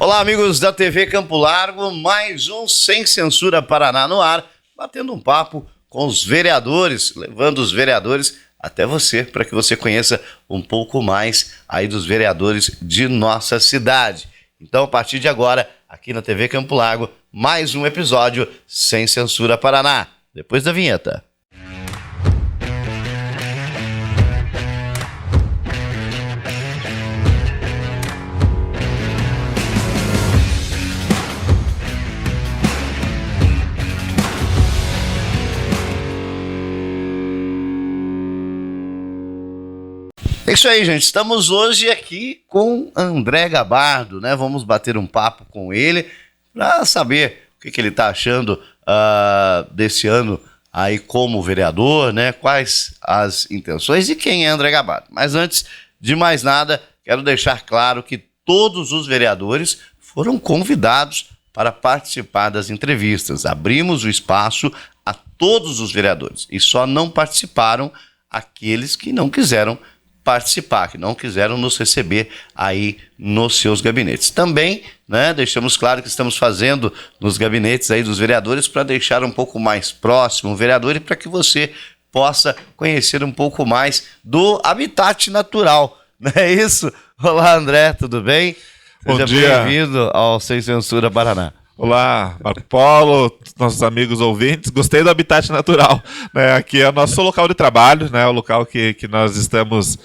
Olá, amigos da TV Campo Largo, mais um Sem Censura Paraná no ar, batendo um papo com os vereadores, levando os vereadores até você, para que você conheça um pouco mais aí dos vereadores de nossa cidade. Então, a partir de agora, aqui na TV Campo Largo, mais um episódio Sem Censura Paraná, depois da vinheta. É isso aí, gente. Estamos hoje aqui com André Gabardo, né? Vamos bater um papo com ele para saber o que ele está achando desse ano aí como vereador, né? Quais as intenções e quem é André Gabardo. Mas antes de mais nada, quero deixar claro que todos os vereadores foram convidados para participar das entrevistas. Abrimos o espaço a todos os vereadores e só não participaram aqueles que não quiseram participar, que não quiseram nos receber aí nos seus gabinetes. Também, né, deixamos claro que estamos fazendo nos gabinetes aí dos vereadores para deixar um pouco mais próximo o vereador e para que você possa conhecer um pouco mais do habitat natural, não é isso? Olá, André, tudo bem? Seja bem-vindo ao Sem Censura Paraná. Olá, Marco Polo, nossos amigos ouvintes. Gostei do habitat natural, né? Aqui é o nosso local de trabalho, né? O local que nós estamos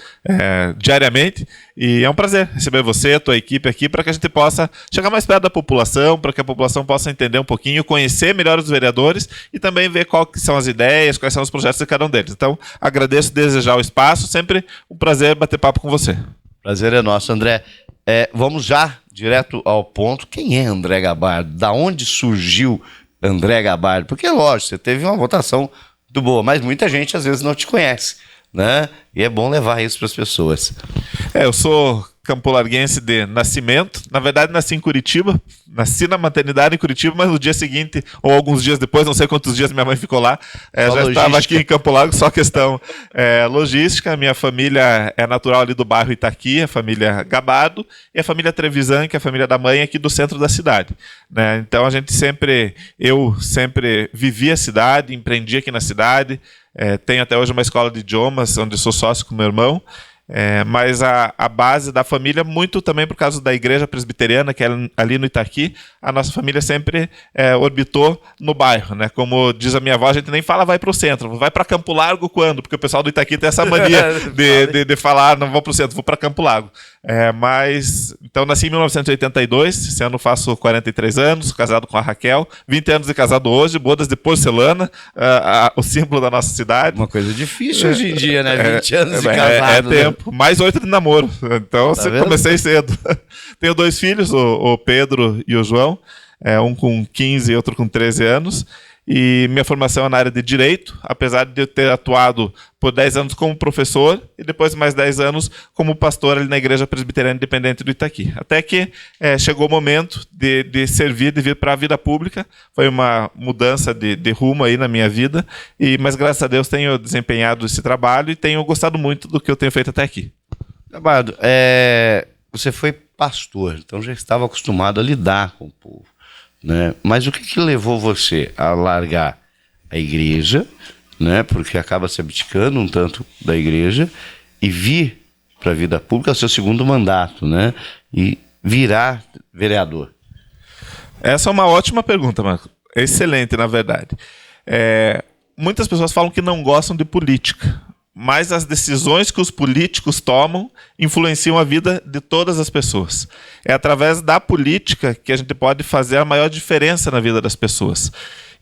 diariamente. E é um prazer receber você, a tua equipe aqui, para que a gente possa chegar mais perto da população, para que a população possa entender um pouquinho, conhecer melhor os vereadores e também ver quais são as ideias, quais são os projetos de cada um deles. Então, agradeço desejar o espaço. Sempre um prazer bater papo com você. Prazer é nosso, André. Vamos já direto ao ponto. Quem é André Gabardo? Da onde surgiu André Gabardo? Porque, lógico, você teve uma votação muito boa, mas muita gente às vezes não te conhece, né? E é bom levar isso para as pessoas. Eu sou campolarguense de nascimento. Na verdade, nasci em Curitiba. Nasci na maternidade em Curitiba, mas no dia seguinte, ou alguns dias depois, não sei quantos dias minha mãe ficou lá, já estava aqui em Campo Largo, só questão logística. Minha família é natural ali do bairro Itaqui, a família Gabardo, e a família Trevisan, que é a família da mãe, aqui do centro da cidade, né? Então, eu sempre vivi a cidade, empreendi aqui na cidade. Tenho até hoje uma escola de idiomas, onde sou sócio com meu irmão. Mas a base da família, muito também por causa da igreja presbiteriana, que é ali no Itaqui, a nossa família sempre orbitou no bairro, né? Como diz a minha avó, a gente nem fala vai para o centro, vai para Campo Largo quando? Porque o pessoal do Itaqui tem essa mania de falar, não vou para o centro, vou para Campo Largo. Então nasci em 1982, esse ano faço 43 anos, casado com a Raquel, 20 anos de casado hoje, bodas de porcelana, o símbolo da nossa cidade. Uma coisa difícil hoje em dia, né? 20 anos de casado. Tempo. Mais 8 de namoro. Então, comecei cedo. Tenho 2 filhos, o Pedro e o João, um com 15 e outro com 13 anos. E minha formação é na área de Direito, apesar de eu ter atuado por 10 anos como professor e depois mais 10 anos como pastor ali na Igreja Presbiteriana Independente do Itaqui. Até que chegou o momento de servir, de vir para a vida pública. Foi uma mudança de rumo aí na minha vida, mas graças a Deus tenho desempenhado esse trabalho e tenho gostado muito do que eu tenho feito até aqui. Gabardo, você foi pastor, então já estava acostumado a lidar com o povo, né? Mas o que levou você a largar a igreja, né? Porque acaba se abdicando um tanto da igreja e vir para a vida pública, é o seu segundo mandato, né? E virar vereador? Essa é uma ótima pergunta, Marco. Excelente, na verdade. Muitas pessoas falam que não gostam de política, mas as decisões que os políticos tomam influenciam a vida de todas as pessoas. É através da política que a gente pode fazer a maior diferença na vida das pessoas.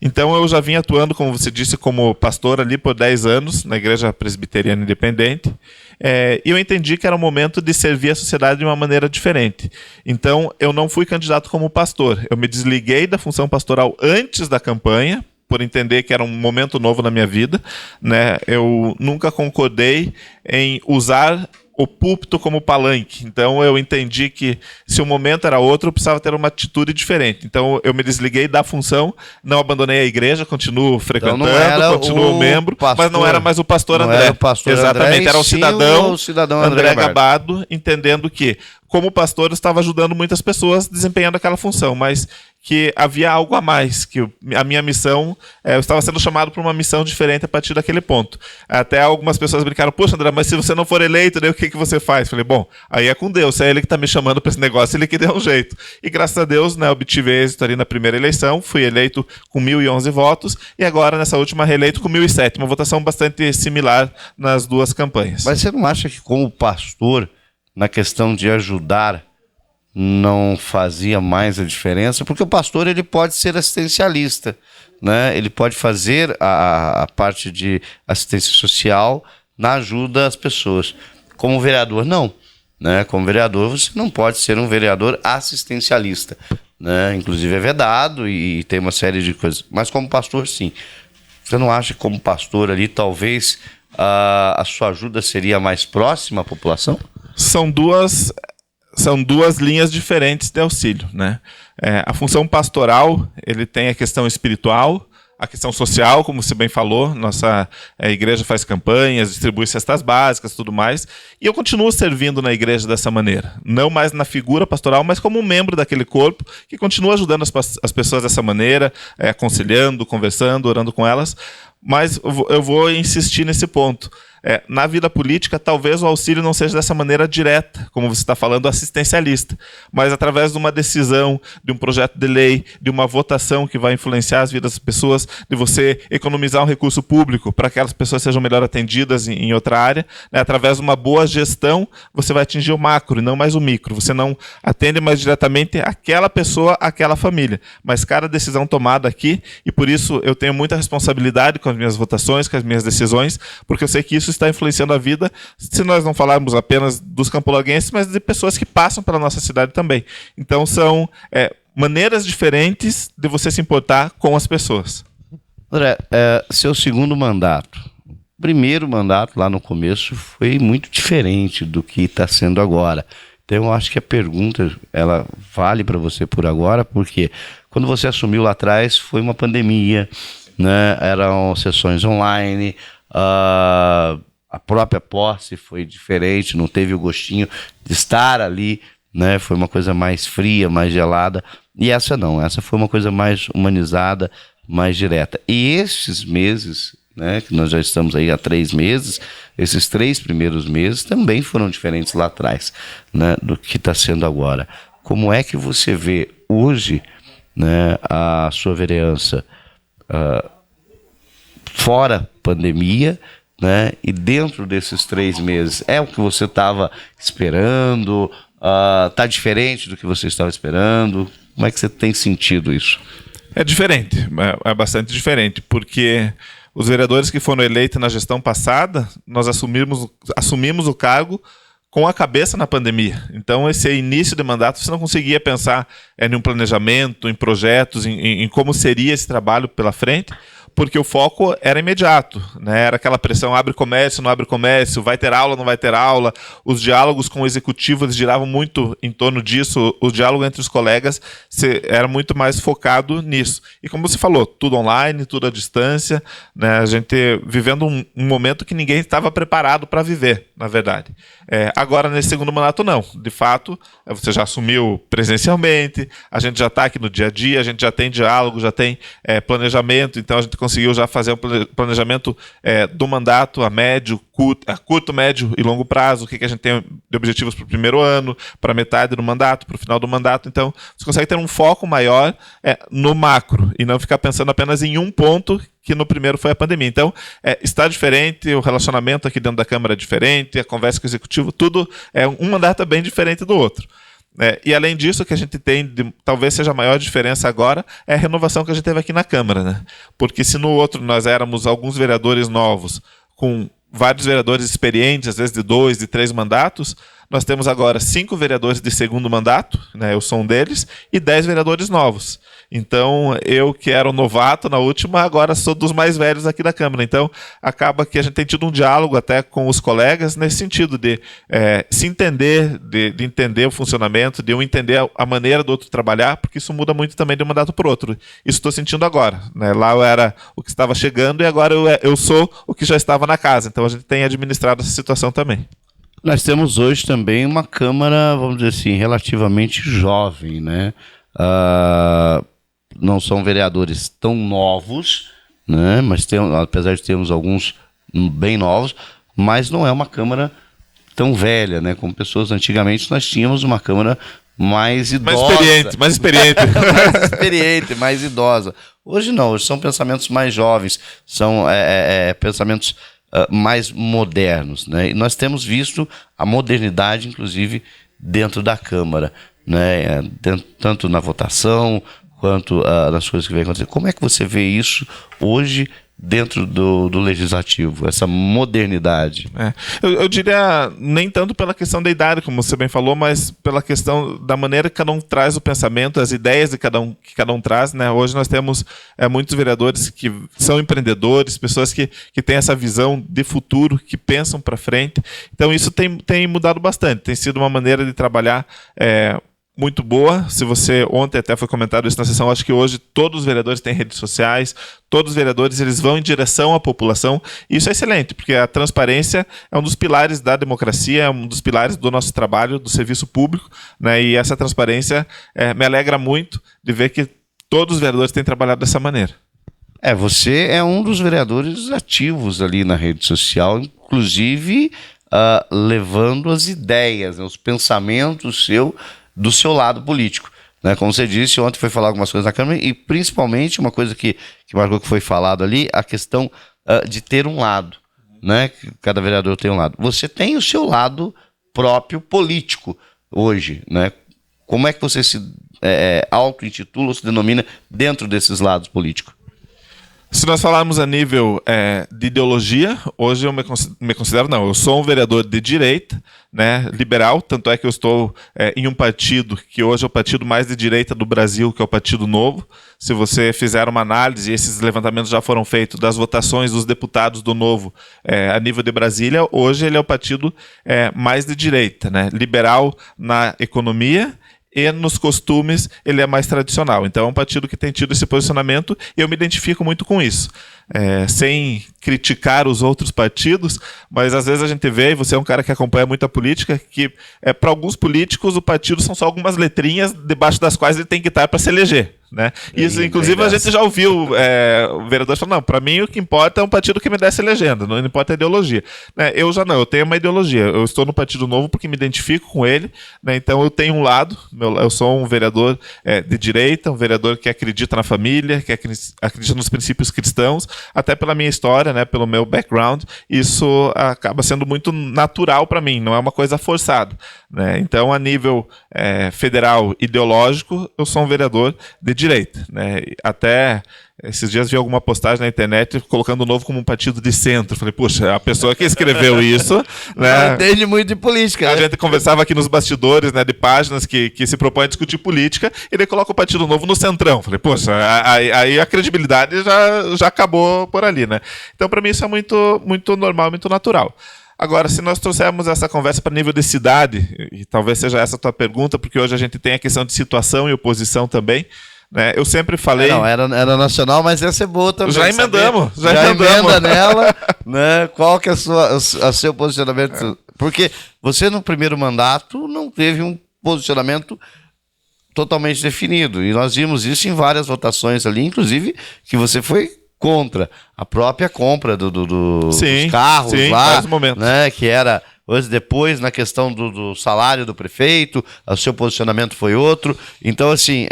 Então eu já vim atuando, como você disse, como pastor ali por 10 anos, na Igreja Presbiteriana Independente, e eu entendi que era o momento de servir a sociedade de uma maneira diferente. Então eu não fui candidato como pastor, eu me desliguei da função pastoral antes da campanha, por entender que era um momento novo na minha vida, né? Eu nunca concordei em usar o púlpito como palanque. Então eu entendi que se o momento era outro, eu precisava ter uma atitude diferente. Então eu me desliguei da função, não abandonei a igreja, continuo frequentando, então continuo membro, pastor, mas não era mais o pastor André. Era o pastor Exatamente, André, era o cidadão André Gabardo, entendendo que como pastor, eu estava ajudando muitas pessoas desempenhando aquela função, mas que havia algo a mais, que a minha missão, eu estava sendo chamado para uma missão diferente a partir daquele ponto. Até algumas pessoas brincaram, poxa, André, mas se você não for eleito, daí o que você faz? Falei, bom, aí é com Deus, é Ele que está me chamando para esse negócio, Ele que deu um jeito. E graças a Deus, né, obtive êxito ali na primeira eleição, fui eleito com 1.011 votos, e agora nessa última reeleito com 1.007, uma votação bastante similar nas duas campanhas. Mas você não acha que como pastor, na questão de ajudar, não fazia mais a diferença? Porque o pastor, ele pode ser assistencialista, né? Ele pode fazer a parte de assistência social na ajuda às pessoas. Como vereador, não, né? Como vereador, você não pode ser um vereador assistencialista, né? Inclusive é vedado e tem uma série de coisas. Mas como pastor, sim. Você não acha que como pastor ali, talvez a sua ajuda seria mais próxima à população? São duas linhas diferentes de auxílio, né? A função pastoral, ele tem a questão espiritual, a questão social, como você bem falou, nossa igreja faz campanhas, distribui cestas básicas, tudo mais, e eu continuo servindo na igreja dessa maneira, não mais na figura pastoral, mas como um membro daquele corpo, que continua ajudando as pessoas dessa maneira, aconselhando, conversando, orando com elas, mas eu vou insistir nesse ponto. Na vida política, talvez o auxílio não seja dessa maneira direta, como você está falando, assistencialista, mas através de uma decisão, de um projeto de lei, de uma votação que vai influenciar as vidas das pessoas, de você economizar um recurso público para que aquelas pessoas sejam melhor atendidas em outra área, né? Através de uma boa gestão, você vai atingir o macro e não mais o micro. Você não atende mais diretamente aquela pessoa, aquela família, mas cada decisão tomada aqui, e por isso eu tenho muita responsabilidade com as minhas votações, com as minhas decisões, porque eu sei que isso está influenciando a vida, se nós não falarmos apenas dos campolaguenses, mas de pessoas que passam pela nossa cidade também. Então são maneiras diferentes de você se importar com as pessoas. André, seu segundo mandato. O primeiro mandato lá no começo foi muito diferente do que está sendo agora. Então eu acho que a pergunta, ela vale para você por agora, porque quando você assumiu lá atrás foi uma pandemia, né? Eram sessões online, a própria posse foi diferente, não teve o gostinho de estar ali, né? Foi uma coisa mais fria, mais gelada, e essa não, essa foi uma coisa mais humanizada, mais direta. E esses meses, né, que nós já estamos aí há 3 meses, esses 3 primeiros meses também foram diferentes lá atrás, né, do que está sendo agora. Como é que você vê hoje, né, a sua vereança fora pandemia, né? E dentro desses 3 meses, é o que você estava esperando? Está diferente do que você estava esperando? Como é que você tem sentido isso? É diferente, é bastante diferente, porque os vereadores que foram eleitos na gestão passada, nós assumimos o cargo com a cabeça na pandemia. Então, esse início de mandato, você não conseguia pensar em um planejamento, em projetos, em como seria esse trabalho pela frente, porque o foco era imediato, né? Era aquela pressão, abre comércio, não abre comércio, vai ter aula, não vai ter aula. Os diálogos com o executivo, eles giravam muito em torno disso. O diálogo entre os colegas era muito mais focado nisso. E como você falou, tudo online, tudo à distância, né? A gente vivendo um momento que ninguém estava preparado para viver, na verdade. Agora, nesse segundo mandato, não. De fato, você já assumiu presencialmente, a gente já está aqui no dia a dia, a gente já tem diálogo, já tem planejamento, então a gente conseguiu já fazer um planejamento do mandato a curto, médio e longo prazo, o que a gente tem de objetivos para o primeiro ano, para metade do mandato, para o final do mandato. Então, você consegue ter um foco maior no macro e não ficar pensando apenas em um ponto, que no primeiro foi a pandemia. Então, está diferente, o relacionamento aqui dentro da Câmara é diferente, a conversa com o Executivo, tudo um mandato é bem diferente do outro. E além disso, o que a gente tem, talvez seja a maior diferença agora, é a renovação que a gente teve aqui na Câmara, né? Porque se no outro nós éramos alguns vereadores novos, com vários vereadores experientes, às vezes de 2, de 3 mandatos, nós temos agora 5 vereadores de segundo mandato, né? Eu sou um deles, e 10 vereadores novos. Então, eu que era um novato na última, agora sou dos mais velhos aqui da Câmara. Então, acaba que a gente tem tido um diálogo até com os colegas nesse sentido de se entender, de entender o funcionamento, de um entender a maneira do outro trabalhar, porque isso muda muito também de um mandato para o outro. Isso estou sentindo agora, né? Lá eu era o que estava chegando e agora eu sou o que já estava na casa. Então, a gente tem administrado essa situação também. Nós temos hoje também uma Câmara, vamos dizer assim, relativamente jovem, né? Não são vereadores tão novos, né? Mas apesar de termos alguns bem novos, mas não é uma Câmara tão velha, né? Como pessoas antigamente nós tínhamos uma Câmara mais idosa. Mais experiente. Mais experiente, mais idosa. Hoje não, hoje são pensamentos mais jovens, são pensamentos mais modernos, né? E nós temos visto a modernidade, inclusive, dentro da Câmara, né? Tanto na votação quanto nas coisas que vem acontecer. Como é que você vê isso hoje dentro do legislativo, essa modernidade? Eu diria, nem tanto pela questão da idade, como você bem falou, mas pela questão da maneira que cada um traz o pensamento, as ideias que cada um traz, né? Hoje nós temos muitos vereadores que são empreendedores, pessoas que têm essa visão de futuro, que pensam para frente. Então isso tem mudado bastante, tem sido uma maneira de trabalhar muito boa. Se você, ontem até foi comentado isso na sessão, acho que hoje todos os vereadores têm redes sociais, todos os vereadores eles vão em direção à população, e isso é excelente, porque a transparência é um dos pilares da democracia, é um dos pilares do nosso trabalho, do serviço público, né? E essa transparência me alegra muito de ver que todos os vereadores têm trabalhado dessa maneira. Você é um dos vereadores ativos ali na rede social, inclusive levando as ideias, né, os pensamentos do seu lado político, né? Como você disse, ontem foi falar algumas coisas na Câmara e principalmente uma coisa que marcou que foi falado ali, a questão de ter um lado, né? Que cada vereador tem um lado. Você tem o seu lado próprio político hoje, né? Como é que você se auto-intitula ou se denomina dentro desses lados políticos? Se nós falarmos a nível de ideologia, hoje eu me considero, não, eu sou um vereador de direita, né, liberal, tanto é que eu estou em um partido que hoje é o partido mais de direita do Brasil, que é o Partido Novo. Se você fizer uma análise, esses levantamentos já foram feitos das votações dos deputados do Novo a nível de Brasília, hoje ele é o partido mais de direita, né, liberal na economia, e nos costumes ele é mais tradicional. Então é um partido que tem tido esse posicionamento e eu me identifico muito com isso. Sem criticar os outros partidos, mas às vezes a gente vê, e você é um cara que acompanha muito a política, que para alguns políticos o partido são só algumas letrinhas debaixo das quais ele tem que estar para se eleger. Né? Isso, inclusive, a gente já ouviu o vereador falando, não, para mim o que importa é um partido que me desse legenda, não importa a ideologia. Né? Eu já não, eu tenho uma ideologia, eu estou no Partido Novo porque me identifico com ele, né? Então eu tenho um lado, eu sou um vereador de direita, um vereador que acredita na família, que acredita nos princípios cristãos, até pela minha história, né, pelo meu background, isso acaba sendo muito natural para mim, não é uma coisa forçada. Né? Então, a nível federal ideológico, eu sou um vereador de direita. Né? Até esses dias vi alguma postagem na internet colocando o Novo como um partido de centro. Falei, puxa, a pessoa que escreveu isso... né, não entende muito de política. A gente conversava aqui nos bastidores, né, de páginas que se propõem a discutir política, e daí coloca o Partido Novo no centrão. Falei, poxa, aí a credibilidade já acabou por ali. Né? Então, para mim, isso é muito, muito normal, muito natural. Agora, se nós trouxermos essa conversa para nível de cidade, e talvez seja essa a tua pergunta, porque hoje a gente tem a questão de situação e oposição também, né? Eu sempre falei... Não, era nacional, mas essa é boa também. Já emendamos. Já emenda nela, né? Qual que é o seu posicionamento? Porque você, no primeiro mandato, não teve um posicionamento totalmente definido, e nós vimos isso em várias votações ali, inclusive que você foi contra a própria compra dos carros lá, né, que era hoje depois na questão do salário do prefeito, o seu posicionamento foi outro. Então, assim,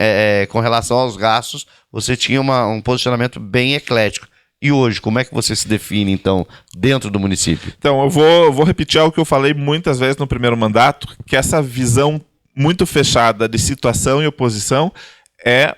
com relação aos gastos, você tinha um posicionamento bem eclético. E hoje, como é que você se define, então, dentro do município? Então, eu vou repetir algo que eu falei muitas vezes no primeiro mandato, que essa visão muito fechada de situação e oposição é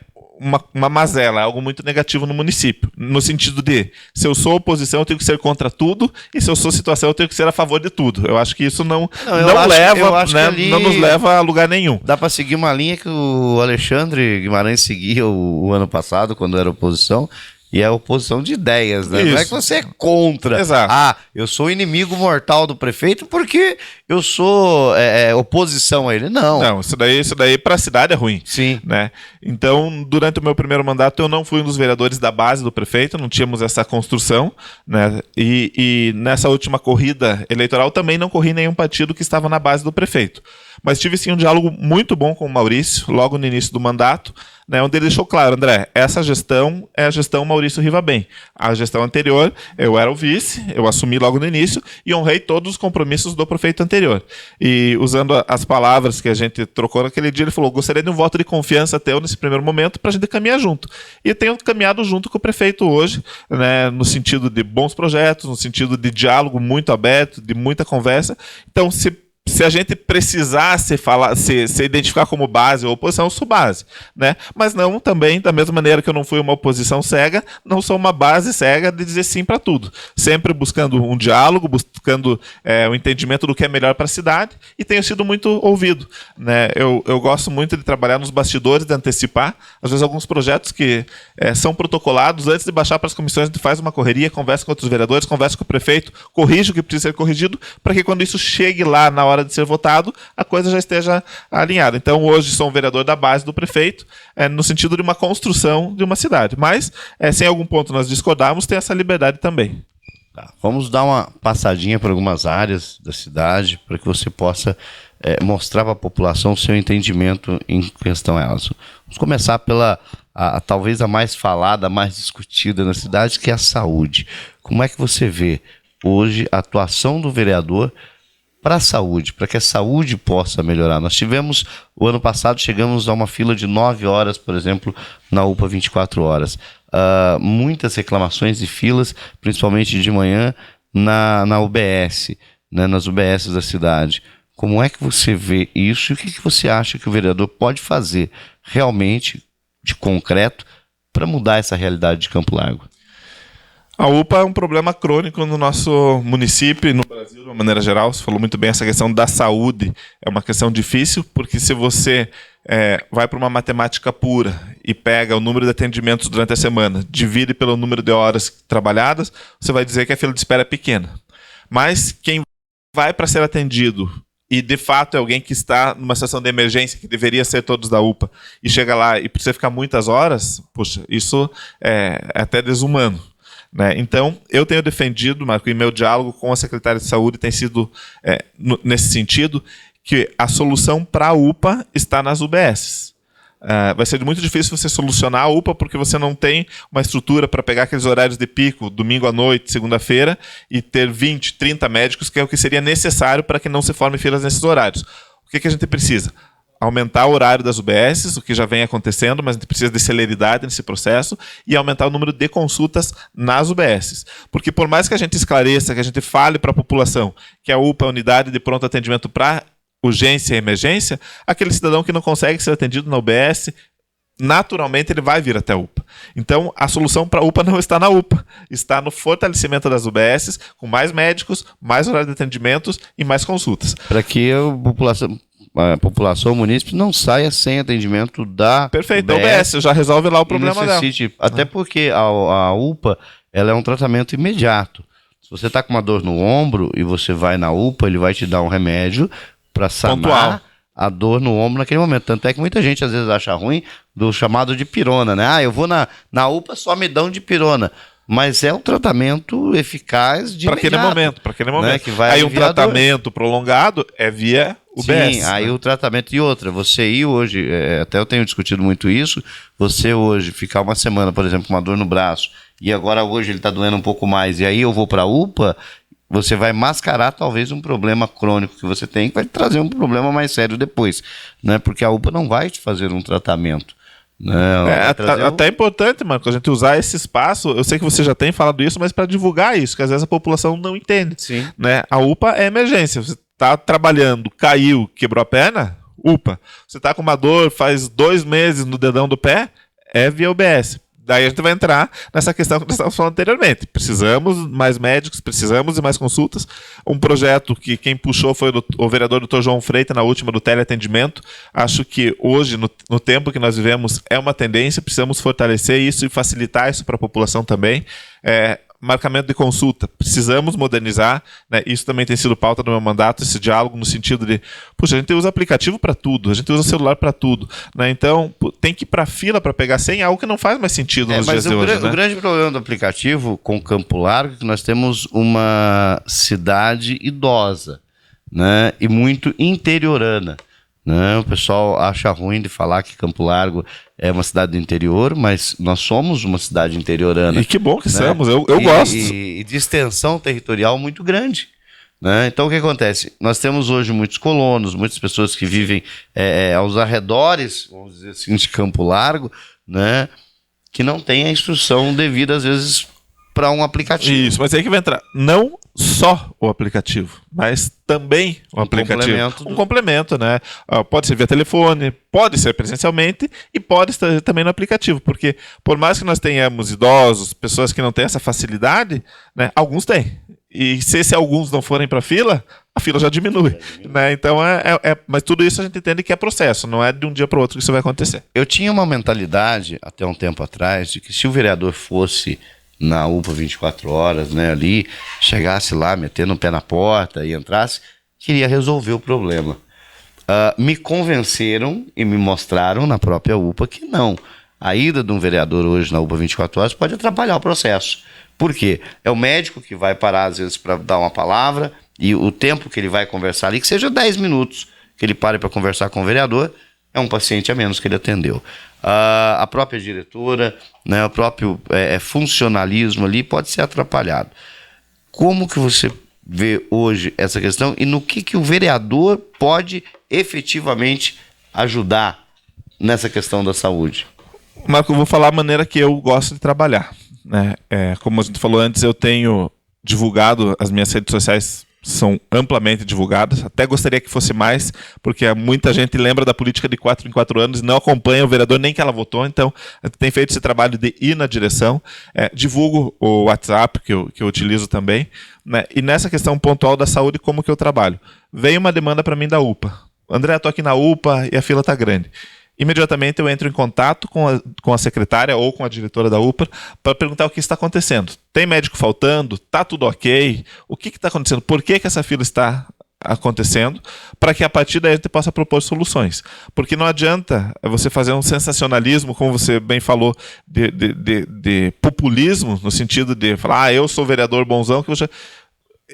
uma mazela, algo muito negativo no município, no sentido de, se eu sou oposição, eu tenho que ser contra tudo, e se eu sou situação, eu tenho que ser a favor de tudo. Eu acho que isso não nos leva a lugar nenhum. Dá para seguir uma linha que o Alexandre Guimarães seguia o ano passado, quando era oposição, e é oposição de ideias, né? Não é que você é contra. Exato. Eu sou inimigo mortal do prefeito porque eu sou oposição a ele. Não, isso daí para a cidade é ruim. Sim. Né? Então, durante o meu primeiro mandato, eu não fui um dos vereadores da base do prefeito, não tínhamos essa construção, né? E nessa última corrida eleitoral também não corri nenhum partido que estava na base do prefeito. Mas tive sim um diálogo muito bom com o Maurício, logo no início do mandato, né, onde ele deixou claro: André, essa gestão é a gestão Maurício Rivabem. A gestão anterior, eu era o vice, eu assumi logo no início e honrei todos os compromissos do prefeito anterior. E usando as palavras que a gente trocou naquele dia, ele falou: gostaria de um voto de confiança teu nesse primeiro momento para a gente caminhar junto. E tenho caminhado junto com o prefeito hoje, né, no sentido de bons projetos, no sentido de diálogo muito aberto, de muita conversa. Então, se a gente precisasse se identificar como base ou oposição, eu sou base, né? Mas não também, da mesma maneira que eu não fui uma oposição cega, não sou uma base cega de dizer sim para tudo. Sempre buscando um diálogo, buscando o entendimento do que é melhor para a cidade, e tenho sido muito ouvido, né? Eu gosto muito de trabalhar nos bastidores, de antecipar. Às vezes alguns projetos que são protocolados, antes de baixar para as comissões, a gente faz uma correria, conversa com outros vereadores, conversa com o prefeito, corrige o que precisa ser corrigido, para que quando isso chegue lá na hora de ser votado, a coisa já esteja alinhada. Então, hoje sou um vereador da base do prefeito, no sentido de uma construção de uma cidade. Mas, se em algum ponto nós discordarmos, tem essa liberdade também. Tá, vamos dar uma passadinha por algumas áreas da cidade, para que você possa mostrar para a população o seu entendimento em questão a elas. Vamos começar pela, talvez a mais falada, a mais discutida na cidade, que é a saúde. Como é que você vê hoje a atuação do vereador para a saúde, para que a saúde possa melhorar? Nós tivemos, o ano passado, chegamos a uma fila de 9 horas, por exemplo, na UPA 24 horas. Muitas reclamações de filas, principalmente de manhã, na UBS, né, nas UBS da cidade. Como é que você vê isso e o que você acha que o vereador pode fazer realmente, de concreto, para mudar essa realidade de Campo Largo? A UPA é um problema crônico no nosso município e no Brasil, de uma maneira geral. Você falou muito bem, essa questão da saúde é uma questão difícil, porque se você vai para uma matemática pura e pega o número de atendimentos durante a semana, divide pelo número de horas trabalhadas, você vai dizer que a fila de espera é pequena. Mas quem vai para ser atendido e de fato é alguém que está numa situação de emergência, que deveria ser todos da UPA, e chega lá e precisa ficar muitas horas, puxa, isso é até desumano. Né? Então, eu tenho defendido, Marco, e meu diálogo com a secretária de saúde tem sido nesse sentido, que a solução para a UPA está nas UBSs. Vai ser muito difícil você solucionar a UPA porque você não tem uma estrutura para pegar aqueles horários de pico, domingo à noite, segunda-feira, e ter 20, 30 médicos, que é o que seria necessário para que não se forme filas nesses horários. O que a gente precisa? Aumentar o horário das UBSs, o que já vem acontecendo, mas a gente precisa de celeridade nesse processo, e aumentar o número de consultas nas UBSs. Porque por mais que a gente esclareça, que a gente fale para a população que a UPA é a unidade de pronto atendimento para urgência e emergência, aquele cidadão que não consegue ser atendido na UBS, naturalmente ele vai vir até a UPA. Então, a solução para a UPA não está na UPA, está no fortalecimento das UBSs, com mais médicos, mais horário de atendimentos e mais consultas. Para que a população, o munícipe, não saia sem atendimento da Perfeito, UBS já resolve lá o problema dela. Até porque a UPA ela é um tratamento imediato. Se você está com uma dor no ombro e você vai na UPA, ele vai te dar um remédio para sanar pontual a dor no ombro naquele momento. Tanto é que muita gente às vezes acha ruim do chamado de pirona, né? Eu vou na UPA, só me dão de pirona. Mas é um tratamento eficaz de para aquele momento. Né? Que vai aí um tratamento prolongado é via UBS. Sim, aí o tratamento. E outra, você ir hoje, até eu tenho discutido muito isso, você hoje ficar uma semana, por exemplo, com uma dor no braço, e agora hoje ele está doendo um pouco mais, e aí eu vou para a UPA, você vai mascarar talvez um problema crônico que você tem, que vai trazer um problema mais sério depois, né? Porque a UPA não vai te fazer um tratamento. Até é importante, Marco, a gente usar esse espaço. Eu sei que você já tem falado isso, mas para divulgar isso, que às vezes a população não entende. Sim. Né? A UPA é emergência. Você está trabalhando, caiu, quebrou a perna, UPA. Você está com uma dor faz 2 meses no dedão do pé, é via UBS. Daí a gente vai entrar nessa questão que nós estávamos falando anteriormente. Precisamos mais médicos, precisamos de mais consultas. Um projeto que quem puxou foi o vereador Dr. João Freitas, na última do teleatendimento. Acho que hoje, no tempo que nós vivemos, é uma tendência. Precisamos fortalecer isso e facilitar isso para a população também. marcamento de consulta. Precisamos modernizar, né? Isso também tem sido pauta do meu mandato, esse diálogo no sentido de, puxa, a gente usa aplicativo para tudo, a gente usa celular para tudo, né? Então, tem que ir para a fila para pegar senha, algo que não faz mais sentido nos dias de hoje. O grande problema do aplicativo com Campo Largo é que nós temos uma cidade idosa, né? E muito interiorana. Né? O pessoal acha ruim de falar que Campo Largo é uma cidade do interior, mas nós somos uma cidade interiorana. E que bom que somos, eu gosto. E de extensão territorial muito grande. Né? Então o que acontece? Nós temos hoje muitos colonos, muitas pessoas que vivem aos arredores, vamos dizer assim, de Campo Largo, né? Que não têm a instrução devida, às vezes, para um aplicativo. Isso, mas aí que vai entrar. Não só o aplicativo, mas também o aplicativo. Um complemento, né? Pode ser via telefone, pode ser presencialmente e pode estar também no aplicativo, porque por mais que nós tenhamos idosos, pessoas que não têm essa facilidade, né? Alguns têm. E se alguns não forem para a fila já diminui. Né? Então, mas tudo isso a gente entende que é processo, não é de um dia para o outro que isso vai acontecer. Eu tinha uma mentalidade, até um tempo atrás, de que se o vereador fosse na UPA 24 horas, né, ali, chegasse lá, metendo o pé na porta e entrasse, queria resolver o problema. Me convenceram e me mostraram na própria UPA que não. A ida de um vereador hoje na UPA 24 horas pode atrapalhar o processo. Por quê? É o médico que vai parar, às vezes, para dar uma palavra, e o tempo que ele vai conversar ali, que seja 10 minutos que ele pare para conversar com o vereador, é um paciente a menos que ele atendeu. A própria diretora, né, o próprio funcionalismo ali pode ser atrapalhado. Como que você vê hoje essa questão e no que o vereador pode efetivamente ajudar nessa questão da saúde? Marco, eu vou falar a maneira que eu gosto de trabalhar. Né? Como a gente falou antes, eu tenho divulgado, as minhas redes sociais são amplamente divulgadas, até gostaria que fosse mais, porque muita gente lembra da política de 4 em 4 anos e não acompanha o vereador nem que ela votou, então tem feito esse trabalho de ir na direção, divulgo o WhatsApp, que eu utilizo também, né? E nessa questão pontual da saúde, como que eu trabalho? Veio uma demanda para mim da UPA, André, eu estou aqui na UPA e a fila está grande. Imediatamente eu entro em contato com a secretária ou com a diretora da UPA para perguntar o que está acontecendo. Tem médico faltando? Está tudo ok? O que está acontecendo? Por que essa fila está acontecendo? Para que a partir daí a gente possa propor soluções. Porque não adianta você fazer um sensacionalismo, como você bem falou, de populismo, no sentido de falar, eu sou vereador bonzão, que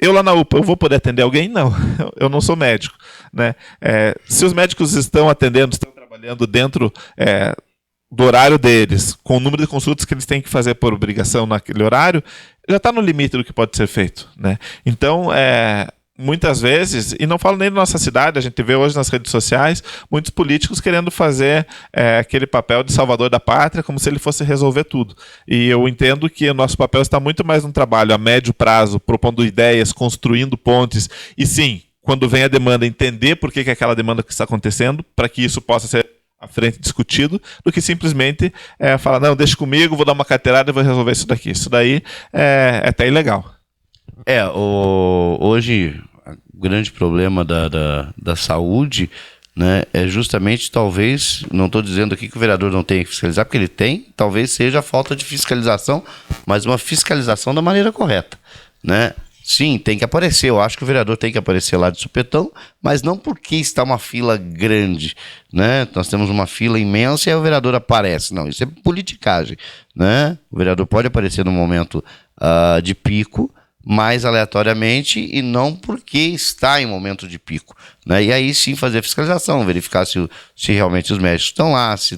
eu lá na UPA, eu vou poder atender alguém? Não, eu não sou médico. Né? Se os médicos estão atendendo, estão trabalhando dentro do horário deles, com o número de consultas que eles têm que fazer por obrigação naquele horário, já está no limite do que pode ser feito. Né? Então, muitas vezes, e não falo nem da nossa cidade, a gente vê hoje nas redes sociais, muitos políticos querendo fazer aquele papel de salvador da pátria, como se ele fosse resolver tudo. E eu entendo que o nosso papel está muito mais num trabalho a médio prazo, propondo ideias, construindo pontes, e sim, quando vem a demanda, entender por que aquela demanda está acontecendo, para que isso possa ser à frente discutido, do que simplesmente falar, não, deixa comigo, vou dar uma carteirada e vou resolver isso daqui. Isso daí é até ilegal. Hoje o grande problema da saúde, né, é justamente, talvez, não estou dizendo aqui que o vereador não tem que fiscalizar, porque ele tem, talvez seja a falta de fiscalização, mas uma fiscalização da maneira correta, né? Sim, tem que aparecer. Eu acho que o vereador tem que aparecer lá de supetão, mas não porque está uma fila grande, né? Nós temos uma fila imensa e aí o vereador aparece. Não, isso é politicagem, né? O vereador pode aparecer no momento de pico, mais aleatoriamente e não porque está em momento de pico, né? E aí sim fazer a fiscalização, verificar se realmente os médicos estão lá, se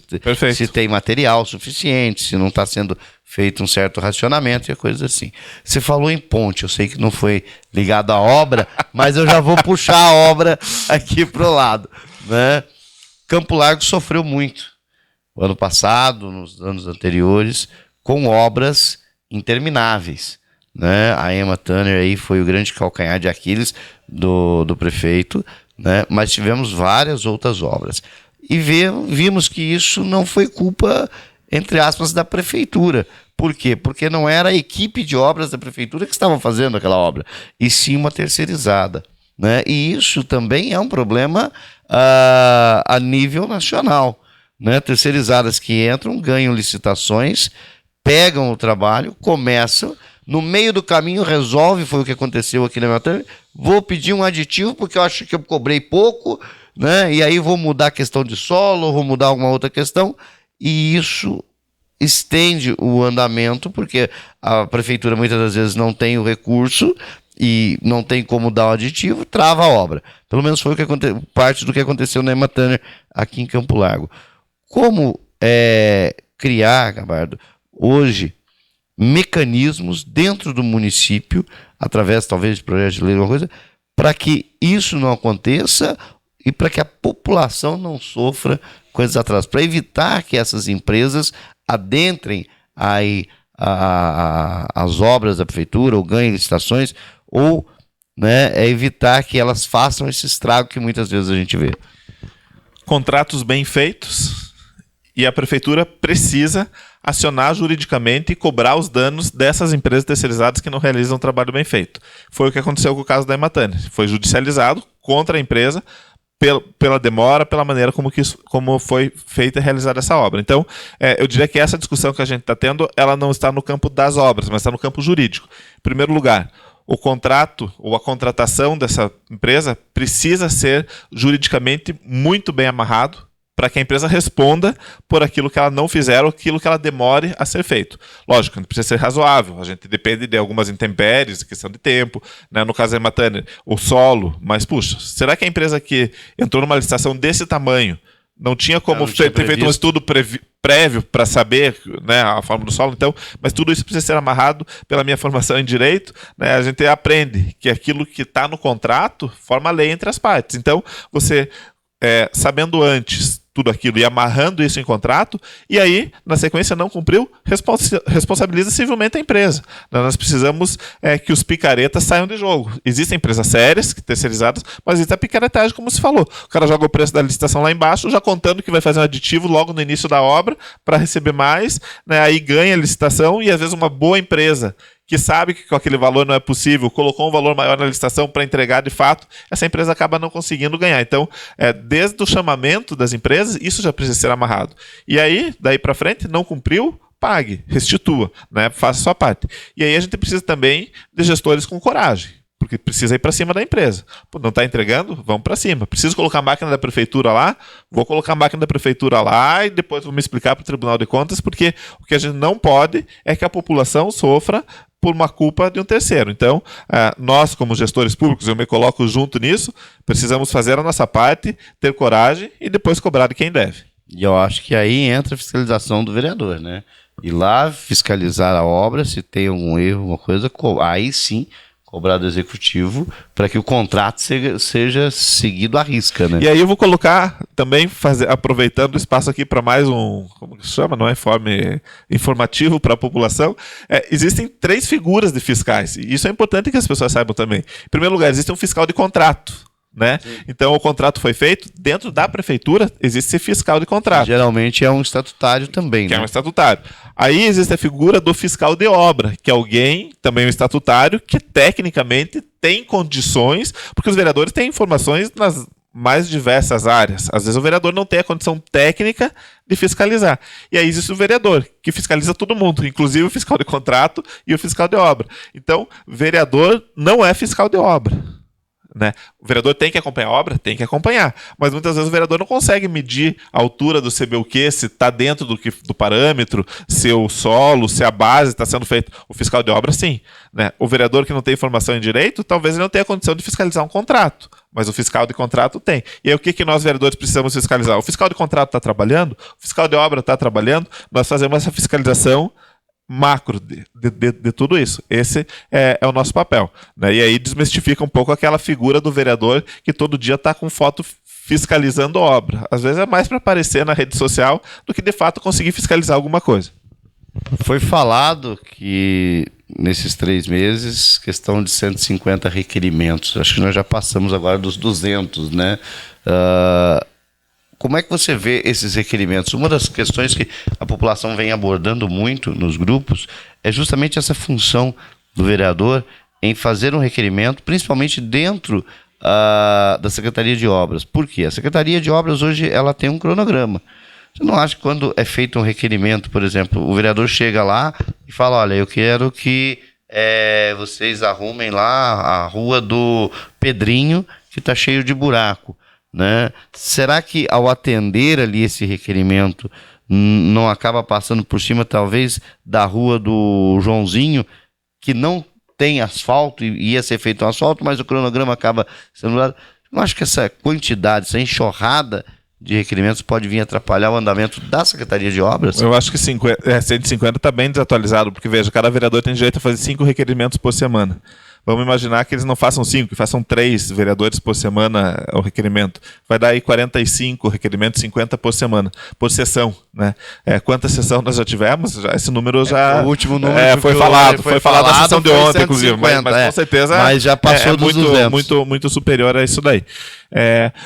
tem material suficiente, se não está sendo feito um certo racionamento e coisas assim. Você falou em ponte, eu sei que não foi ligado à obra, mas eu já vou puxar a obra aqui pro lado, né? Campo Largo sofreu muito o ano passado, nos anos anteriores, com obras intermináveis, né? A Emma Tanner aí foi o grande calcanhar de Aquiles do prefeito, né? Mas tivemos várias outras obras. E vimos que isso não foi culpa, entre aspas, da prefeitura. Por quê? Porque não era a equipe de obras da prefeitura que estava fazendo aquela obra, e sim uma terceirizada, né? E isso também é um problema a nível nacional, né? Terceirizadas que entram, ganham licitações, pegam o trabalho, começam, no meio do caminho resolve, foi o que aconteceu aqui na Emater, vou pedir um aditivo porque eu acho que eu cobrei pouco, né? E aí vou mudar a questão de solo, vou mudar alguma outra questão, e isso estende o andamento, porque a prefeitura muitas das vezes não tem o recurso e não tem como dar o aditivo, trava a obra. Pelo menos foi o que parte do que aconteceu na Emater aqui em Campo Largo. Como criar, Gabardo, hoje, mecanismos dentro do município, através talvez de projetos de lei, alguma coisa, para que isso não aconteça e para que a população não sofra coisas atrás, para evitar que essas empresas adentrem aí as obras da prefeitura ou ganhem licitações, ou, né, evitar que elas façam esse estrago que muitas vezes a gente vê. Contratos bem feitos, e a prefeitura precisa acionar juridicamente e cobrar os danos dessas empresas terceirizadas que não realizam um trabalho bem feito. Foi o que aconteceu com o caso da Emater. Foi judicializado contra a empresa pela demora, pela maneira como foi feita e realizada essa obra. Então, eu diria que essa discussão que a gente está tendo, ela não está no campo das obras, mas está no campo jurídico. Em primeiro lugar, o contrato ou a contratação dessa empresa precisa ser juridicamente muito bem amarrado para que a empresa responda por aquilo que ela não fizer ou aquilo que ela demore a ser feito. Lógico, precisa ser razoável, a gente depende de algumas intempéries, questão de tempo, né? No caso da Emater, o solo, mas puxa, será que a empresa que entrou numa licitação desse tamanho não tinha como ter feito um estudo prévio para saber, né, a forma do solo? Então, mas tudo isso precisa ser amarrado. Pela minha formação em direito, né, a gente aprende que aquilo que está no contrato forma lei entre as partes. Então, você, sabendo antes tudo aquilo e amarrando isso em contrato, e aí, na sequência, não cumpriu, responsabiliza civilmente a empresa. Nós precisamos que os picaretas saiam de jogo. Existem empresas sérias, terceirizadas, mas existe a picaretagem, como se falou. O cara joga o preço da licitação lá embaixo, já contando que vai fazer um aditivo logo no início da obra para receber mais, né? Aí ganha a licitação e, às vezes, uma boa empresa que sabe que com aquele valor não é possível, colocou um valor maior na licitação para entregar de fato, essa empresa acaba não conseguindo ganhar. Então, desde o chamamento das empresas, isso já precisa ser amarrado. E aí, daí para frente, não cumpriu, pague, restitua, né? Faça a sua parte. E aí a gente precisa também de gestores com coragem, porque precisa ir para cima da empresa. Pô, não está entregando? Vamos para cima. Preciso colocar a máquina da prefeitura lá? Vou colocar a máquina da prefeitura lá e depois vou me explicar para o Tribunal de Contas, porque o que a gente não pode é que a população sofra por uma culpa de um terceiro. Então, nós, como gestores públicos, eu me coloco junto nisso, precisamos fazer a nossa parte, ter coragem e depois cobrar de quem deve. E eu acho que aí entra a fiscalização do vereador, né? Ir lá fiscalizar a obra, se tem algum erro, alguma coisa, aí sim cobrar do executivo para que o contrato seja seguido à risca, né? E aí eu vou colocar também, aproveitando o espaço aqui para mais um, como que se chama? Não é informe informativo para a população. Existem 3 figuras de fiscais, e isso é importante que as pessoas saibam também. Em primeiro lugar, existe um fiscal de contrato, né? Então o contrato foi feito, dentro da prefeitura existe esse fiscal de contrato. Geralmente é um estatutário também, que né? é um estatutário. Aí existe a figura do fiscal de obra, que é alguém, também um estatutário, que tecnicamente tem condições, porque os vereadores têm informações nas mais diversas áreas. Às vezes o vereador não tem a condição técnica de fiscalizar. E aí existe o vereador, que fiscaliza todo mundo, inclusive o fiscal de contrato e o fiscal de obra. Então, vereador não é fiscal de obra, né? O vereador tem que acompanhar a obra? Tem que acompanhar. Mas muitas vezes o vereador não consegue medir a altura do CBUQ, se está dentro do parâmetro, se o solo, se a base está sendo feita. O fiscal de obra, sim, né? O vereador que não tem formação em direito, talvez ele não tenha condição de fiscalizar um contrato, mas o fiscal de contrato tem. E aí o que nós, vereadores, precisamos fiscalizar? O fiscal de contrato está trabalhando? O fiscal de obra está trabalhando? Nós fazemos essa fiscalização macro de tudo isso. Esse é o nosso papel, né? E aí desmistifica um pouco aquela figura do vereador que todo dia está com foto fiscalizando obra. Às vezes é mais para aparecer na rede social do que de fato conseguir fiscalizar alguma coisa. Foi falado que nesses 3 meses, questão de 150 requerimentos. Acho que nós já passamos agora dos 200, né? Como é que você vê esses requerimentos? Uma das questões que a população vem abordando muito nos grupos é justamente essa função do vereador em fazer um requerimento, principalmente dentro da Secretaria de Obras. Por quê? A Secretaria de Obras hoje ela tem um cronograma. Você não acha que quando é feito um requerimento, por exemplo, o vereador chega lá e fala, olha, eu quero que vocês arrumem lá a rua do Pedrinho, que está cheio de buraco, né? Será que ao atender ali esse requerimento não acaba passando por cima talvez da rua do Joãozinho, que não tem asfalto e ia ser feito um asfalto, mas o cronograma acaba sendo dado? Eu acho que essa quantidade, essa enxurrada de requerimentos pode vir atrapalhar o andamento da Secretaria de Obras? Eu acho que 150 está bem desatualizado, porque veja, cada vereador tem direito a fazer 5 requerimentos por semana. Vamos imaginar que eles não façam 5, que façam 3 vereadores por semana o requerimento. Vai dar aí 45 requerimentos, 50 por semana, por sessão, né? Quanta sessão nós já tivemos? Esse número já... O último número foi falado na sessão de ontem, inclusive, mas com certeza mas já passou dos 200. muito superior a isso daí.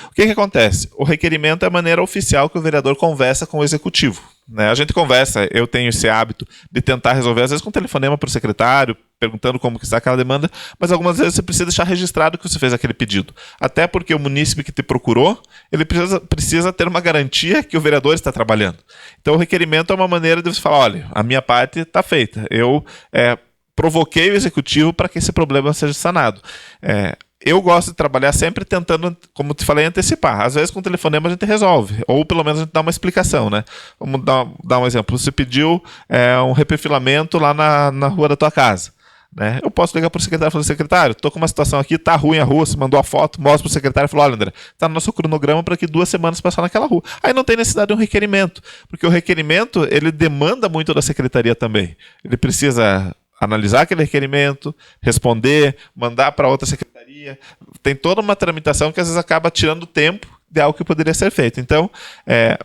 O que acontece? O requerimento é a maneira oficial que o vereador conversa com o executivo, né? A gente conversa, eu tenho esse hábito de tentar resolver, às vezes com telefonema para o secretário, perguntando como que está aquela demanda, mas algumas vezes você precisa deixar registrado que você fez aquele pedido. Até porque o munícipe que te procurou, ele precisa ter uma garantia que o vereador está trabalhando. Então o requerimento é uma maneira de você falar, olha, a minha parte está feita. Eu provoquei o executivo para que esse problema seja sanado. Eu gosto de trabalhar sempre tentando, como te falei, antecipar. Às vezes com o telefonema a gente resolve, ou pelo menos a gente dá uma explicação, né? Vamos dar um exemplo. Você pediu um reperfilamento lá na rua da tua casa, né? Eu posso ligar para o secretário e falar, secretário, estou com uma situação aqui, tá ruim a rua, você mandou a foto, mostra para o secretário e falou, olha, André, está no nosso cronograma para que 2 semanas passar naquela rua. Aí não tem necessidade de um requerimento, porque o requerimento, ele demanda muito da secretaria também. Ele precisa analisar aquele requerimento, responder, mandar para outra secretaria. Tem toda uma tramitação que às vezes acaba tirando tempo de algo que poderia ser feito. Então,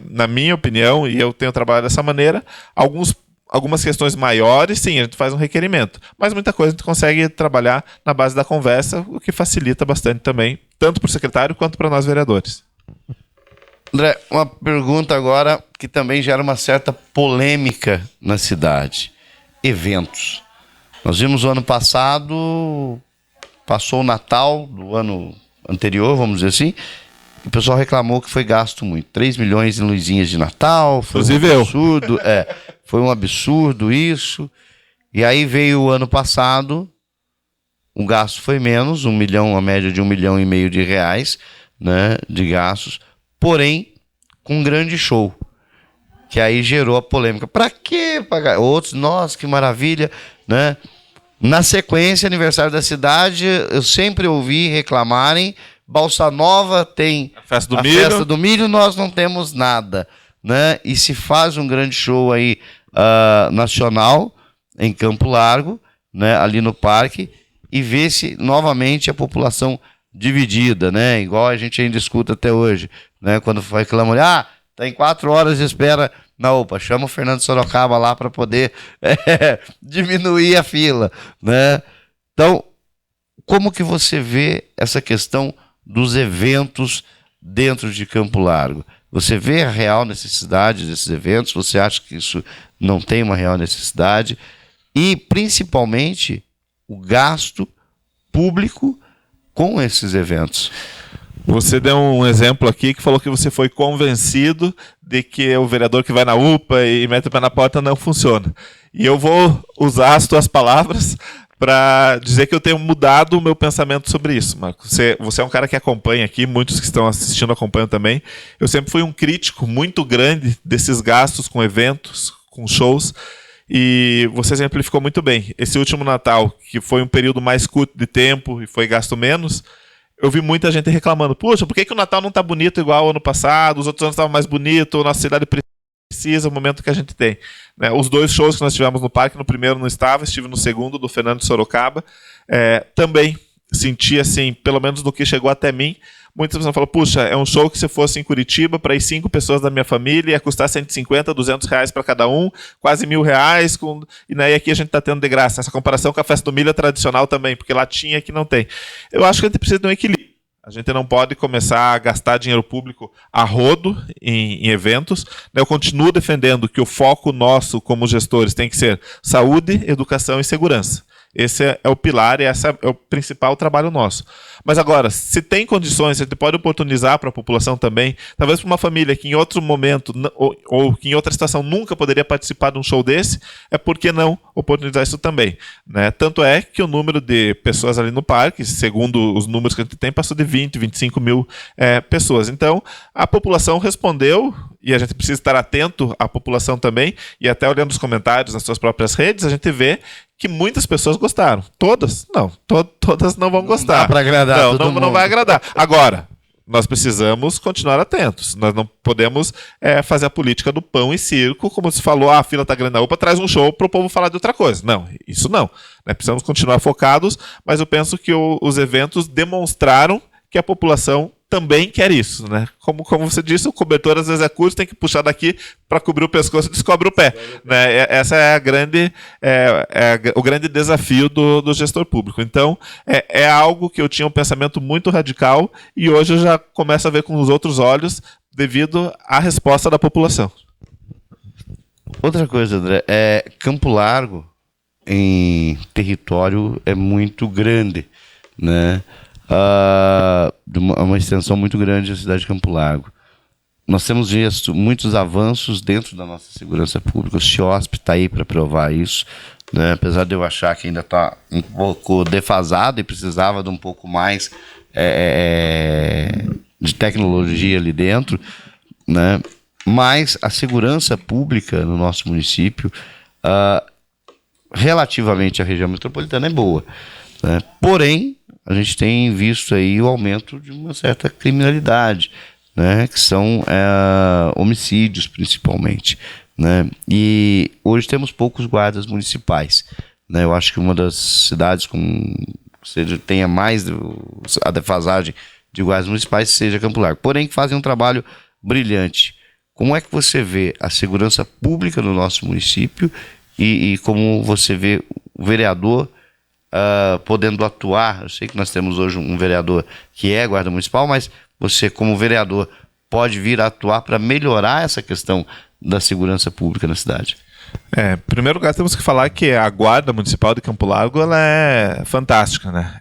na minha opinião, e eu tenho trabalhado dessa maneira, algumas questões maiores, sim, a gente faz um requerimento. Mas muita coisa a gente consegue trabalhar na base da conversa, o que facilita bastante também, tanto para o secretário quanto para nós vereadores. André, uma pergunta agora que também gera uma certa polêmica na cidade. Eventos. Nós vimos o ano passado, passou o Natal do ano anterior, vamos dizer assim, o pessoal reclamou que foi gasto muito. 3 milhões em luzinhas de Natal, foi inclusive um absurdo. Foi um absurdo isso. E aí veio o ano passado, o gasto foi menos, 1 milhão, a média de 1,5 milhão de reais, né, de gastos, porém, com um grande show. Que aí gerou a polêmica. Para que pagar? Outros, nossa, que maravilha, né? Na sequência, aniversário da cidade, eu sempre ouvi reclamarem, Balsa Nova tem a festa do milho, nós não temos nada, né? E se faz um grande show aí nacional, em Campo Largo, né? Ali no parque, e vê-se novamente a população dividida, né? Igual a gente ainda escuta até hoje, né? Quando reclamam, tem 4 horas de espera na UPA, chama o Fernando Sorocaba lá para poder diminuir a fila, né? Então, como que você vê essa questão dos eventos dentro de Campo Largo? Você vê a real necessidade desses eventos? Você acha que isso não tem uma real necessidade? E, principalmente, o gasto público com esses eventos. Você deu um exemplo aqui que falou que você foi convencido de que o vereador que vai na UPA e mete o pé na porta não funciona. E eu vou usar as tuas palavras para dizer que eu tenho mudado o meu pensamento sobre isso, Marcos. Você é um cara que acompanha aqui, muitos que estão assistindo acompanham também. Eu sempre fui um crítico muito grande desses gastos com eventos, com shows, e você exemplificou muito bem. Esse último Natal, que foi um período mais curto de tempo e foi gasto menos, eu vi muita gente reclamando, poxa, por que o Natal não está bonito igual ao ano passado, os outros anos estavam mais bonitos, nossa cidade precisa, o momento que a gente tem. Né? Os 2 shows que nós tivemos no parque, no primeiro não estava, estive no segundo, do Fernando Sorocaba, também senti assim, pelo menos do que chegou até mim, muitas pessoas falam, puxa, é um show que se fosse em Curitiba, para ir 5 pessoas da minha família, ia custar 150, 200 reais para cada um, quase R$1.000, e daí aqui a gente está tendo de graça. Essa comparação com a festa do milho é tradicional também, porque lá tinha e aqui não tem. Eu acho que a gente precisa de um equilíbrio. A gente não pode começar a gastar dinheiro público a rodo em eventos. Eu continuo defendendo que o foco nosso como gestores tem que ser saúde, educação e segurança. Esse é o pilar e esse é o principal trabalho nosso. Mas agora, se tem condições, a gente pode oportunizar para a população também, talvez para uma família que em outro momento ou que em outra situação nunca poderia participar de um show desse, por que não oportunizar isso também? Né? Tanto é que o número de pessoas ali no parque, segundo os números que a gente tem, passou de 20, 25 mil pessoas. Então, a população respondeu, e a gente precisa estar atento à população também, e até olhando os comentários nas suas próprias redes, a gente vê que muitas pessoas gostaram. Todas? Não. Todas não vão gostar. Não dá pra agradar todo mundo. Não vai agradar. Agora, nós precisamos continuar atentos. Nós não podemos fazer a política do pão e circo, como se falou, a fila está grande na UPA, traz um show para o povo falar de outra coisa. Não, isso não. Precisamos continuar focados, mas eu penso que os eventos demonstraram que a população também quer isso, né? Como você disse, o cobertor às vezes é curto, tem que puxar daqui para cobrir o pescoço e descobre o pé. Né? Essa é o grande desafio do gestor público. Então, é algo que eu tinha um pensamento muito radical e hoje eu já começo a ver com os outros olhos devido à resposta da população. Outra coisa, André, Campo Largo em território é muito grande, né? Uma extensão muito grande da cidade de Campo Largo. Nós temos visto muitos avanços dentro da nossa segurança pública. O CIOSP está aí para provar isso, né? Apesar de eu achar que ainda está um pouco defasado e precisava de um pouco mais de tecnologia ali dentro, né? Mas a segurança pública no nosso município, relativamente à região metropolitana, é boa, né? Porém, a gente tem visto aí o aumento de uma certa criminalidade, né, que são homicídios principalmente, né, e hoje temos poucos guardas municipais, né, eu acho que uma das cidades tenha mais a defasagem de guardas municipais seja Campo Largo, porém que fazem um trabalho brilhante. Como é que você vê a segurança pública no nosso município e como você vê o vereador podendo atuar? Eu sei que nós temos hoje um vereador que é guarda municipal, mas você, como vereador, pode vir a atuar para melhorar essa questão da segurança pública na cidade. Em primeiro lugar, temos que falar que a Guarda Municipal de Campo Largo ela é fantástica, né?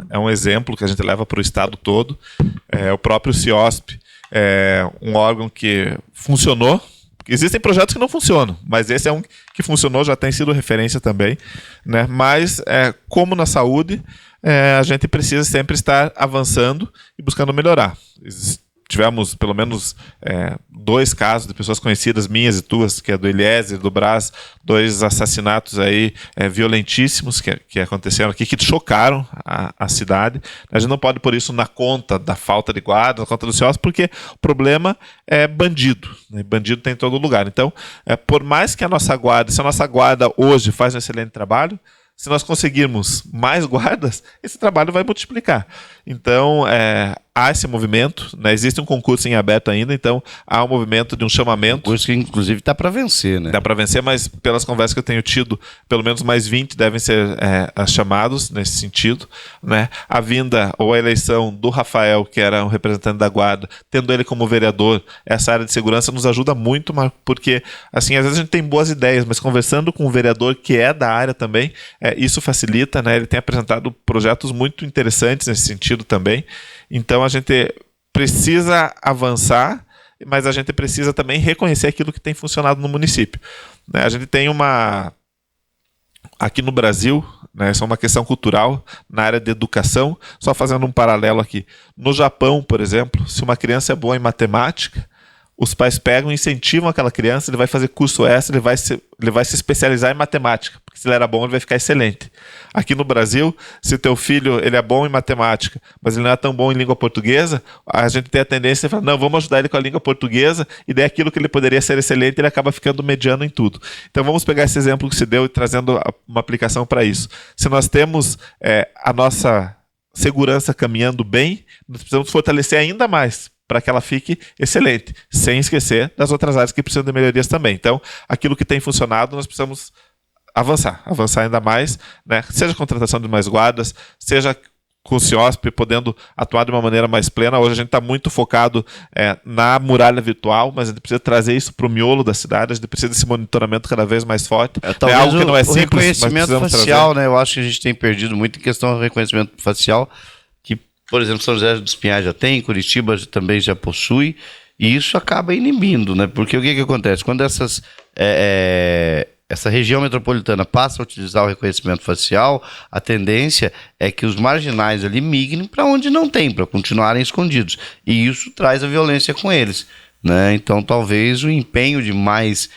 É um exemplo que a gente leva para o estado todo. O próprio CIOSP é um órgão que funcionou. Existem projetos que não funcionam, mas esse é um que funcionou, já tem sido referência também, né? Mas, como na saúde, a gente precisa sempre estar avançando e buscando melhorar. Tivemos pelo menos 2 casos de pessoas conhecidas, minhas e tuas, que é do Eliezer e do Brás, 2 assassinatos aí violentíssimos que aconteceram aqui, que chocaram a cidade. A gente não pode pôr isso na conta da falta de guarda, na conta do CIOS, porque o problema é bandido, né? Bandido tem em todo lugar. Então, por mais que se a nossa guarda hoje faz um excelente trabalho, se nós conseguirmos mais guardas, esse trabalho vai multiplicar. Então, há esse movimento, né? Existe um concurso em aberto ainda, então há um movimento de um chamamento. Concurso que, inclusive, está para vencer, né? Dá para vencer, mas pelas conversas que eu tenho tido, pelo menos mais 20 devem ser chamados nesse sentido, né? A vinda ou a eleição do Rafael, que era um representante da Guarda, tendo ele como vereador, essa área de segurança nos ajuda muito, porque, assim, às vezes a gente tem boas ideias, mas conversando com o vereador que é da área também, isso facilita, né? Ele tem apresentado projetos muito interessantes nesse sentido também. Então a gente precisa avançar, mas a gente precisa também reconhecer aquilo que tem funcionado no município. Né? A gente tem aqui no Brasil, né, isso é uma questão cultural, na área de educação, só fazendo um paralelo aqui. No Japão, por exemplo, se uma criança é boa em matemática, os pais pegam e incentivam aquela criança, ele vai fazer curso extra, ele vai se especializar em matemática, porque se ele era bom, ele vai ficar excelente. Aqui no Brasil, se teu filho ele é bom em matemática, mas ele não é tão bom em língua portuguesa, a gente tem a tendência de falar, não, vamos ajudar ele com a língua portuguesa, e daí aquilo que ele poderia ser excelente, ele acaba ficando mediano em tudo. Então vamos pegar esse exemplo que se deu e trazendo uma aplicação para isso. Se nós temos a nossa segurança caminhando bem, nós precisamos fortalecer ainda mais, para que ela fique excelente, sem esquecer das outras áreas que precisam de melhorias também. Então, aquilo que tem funcionado, nós precisamos avançar ainda mais, né? Seja a contratação de mais guardas, seja com o CIOSP podendo atuar de uma maneira mais plena. Hoje a gente está muito focado na muralha virtual, mas a gente precisa trazer isso para o miolo da cidade, a gente precisa desse monitoramento cada vez mais forte. É algo que não é simples, reconhecimento facial, né? Eu acho que a gente tem perdido muito em questão do reconhecimento facial, que, por exemplo, São José dos Pinhais já tem, Curitiba também já possui, e isso acaba inibindo, né? Porque o que acontece? Quando essa região metropolitana passa a utilizar o reconhecimento facial, a tendência é que os marginais ali migrem para onde não tem, para continuarem escondidos. E isso traz a violência com eles, né? Então, talvez o empenho de mais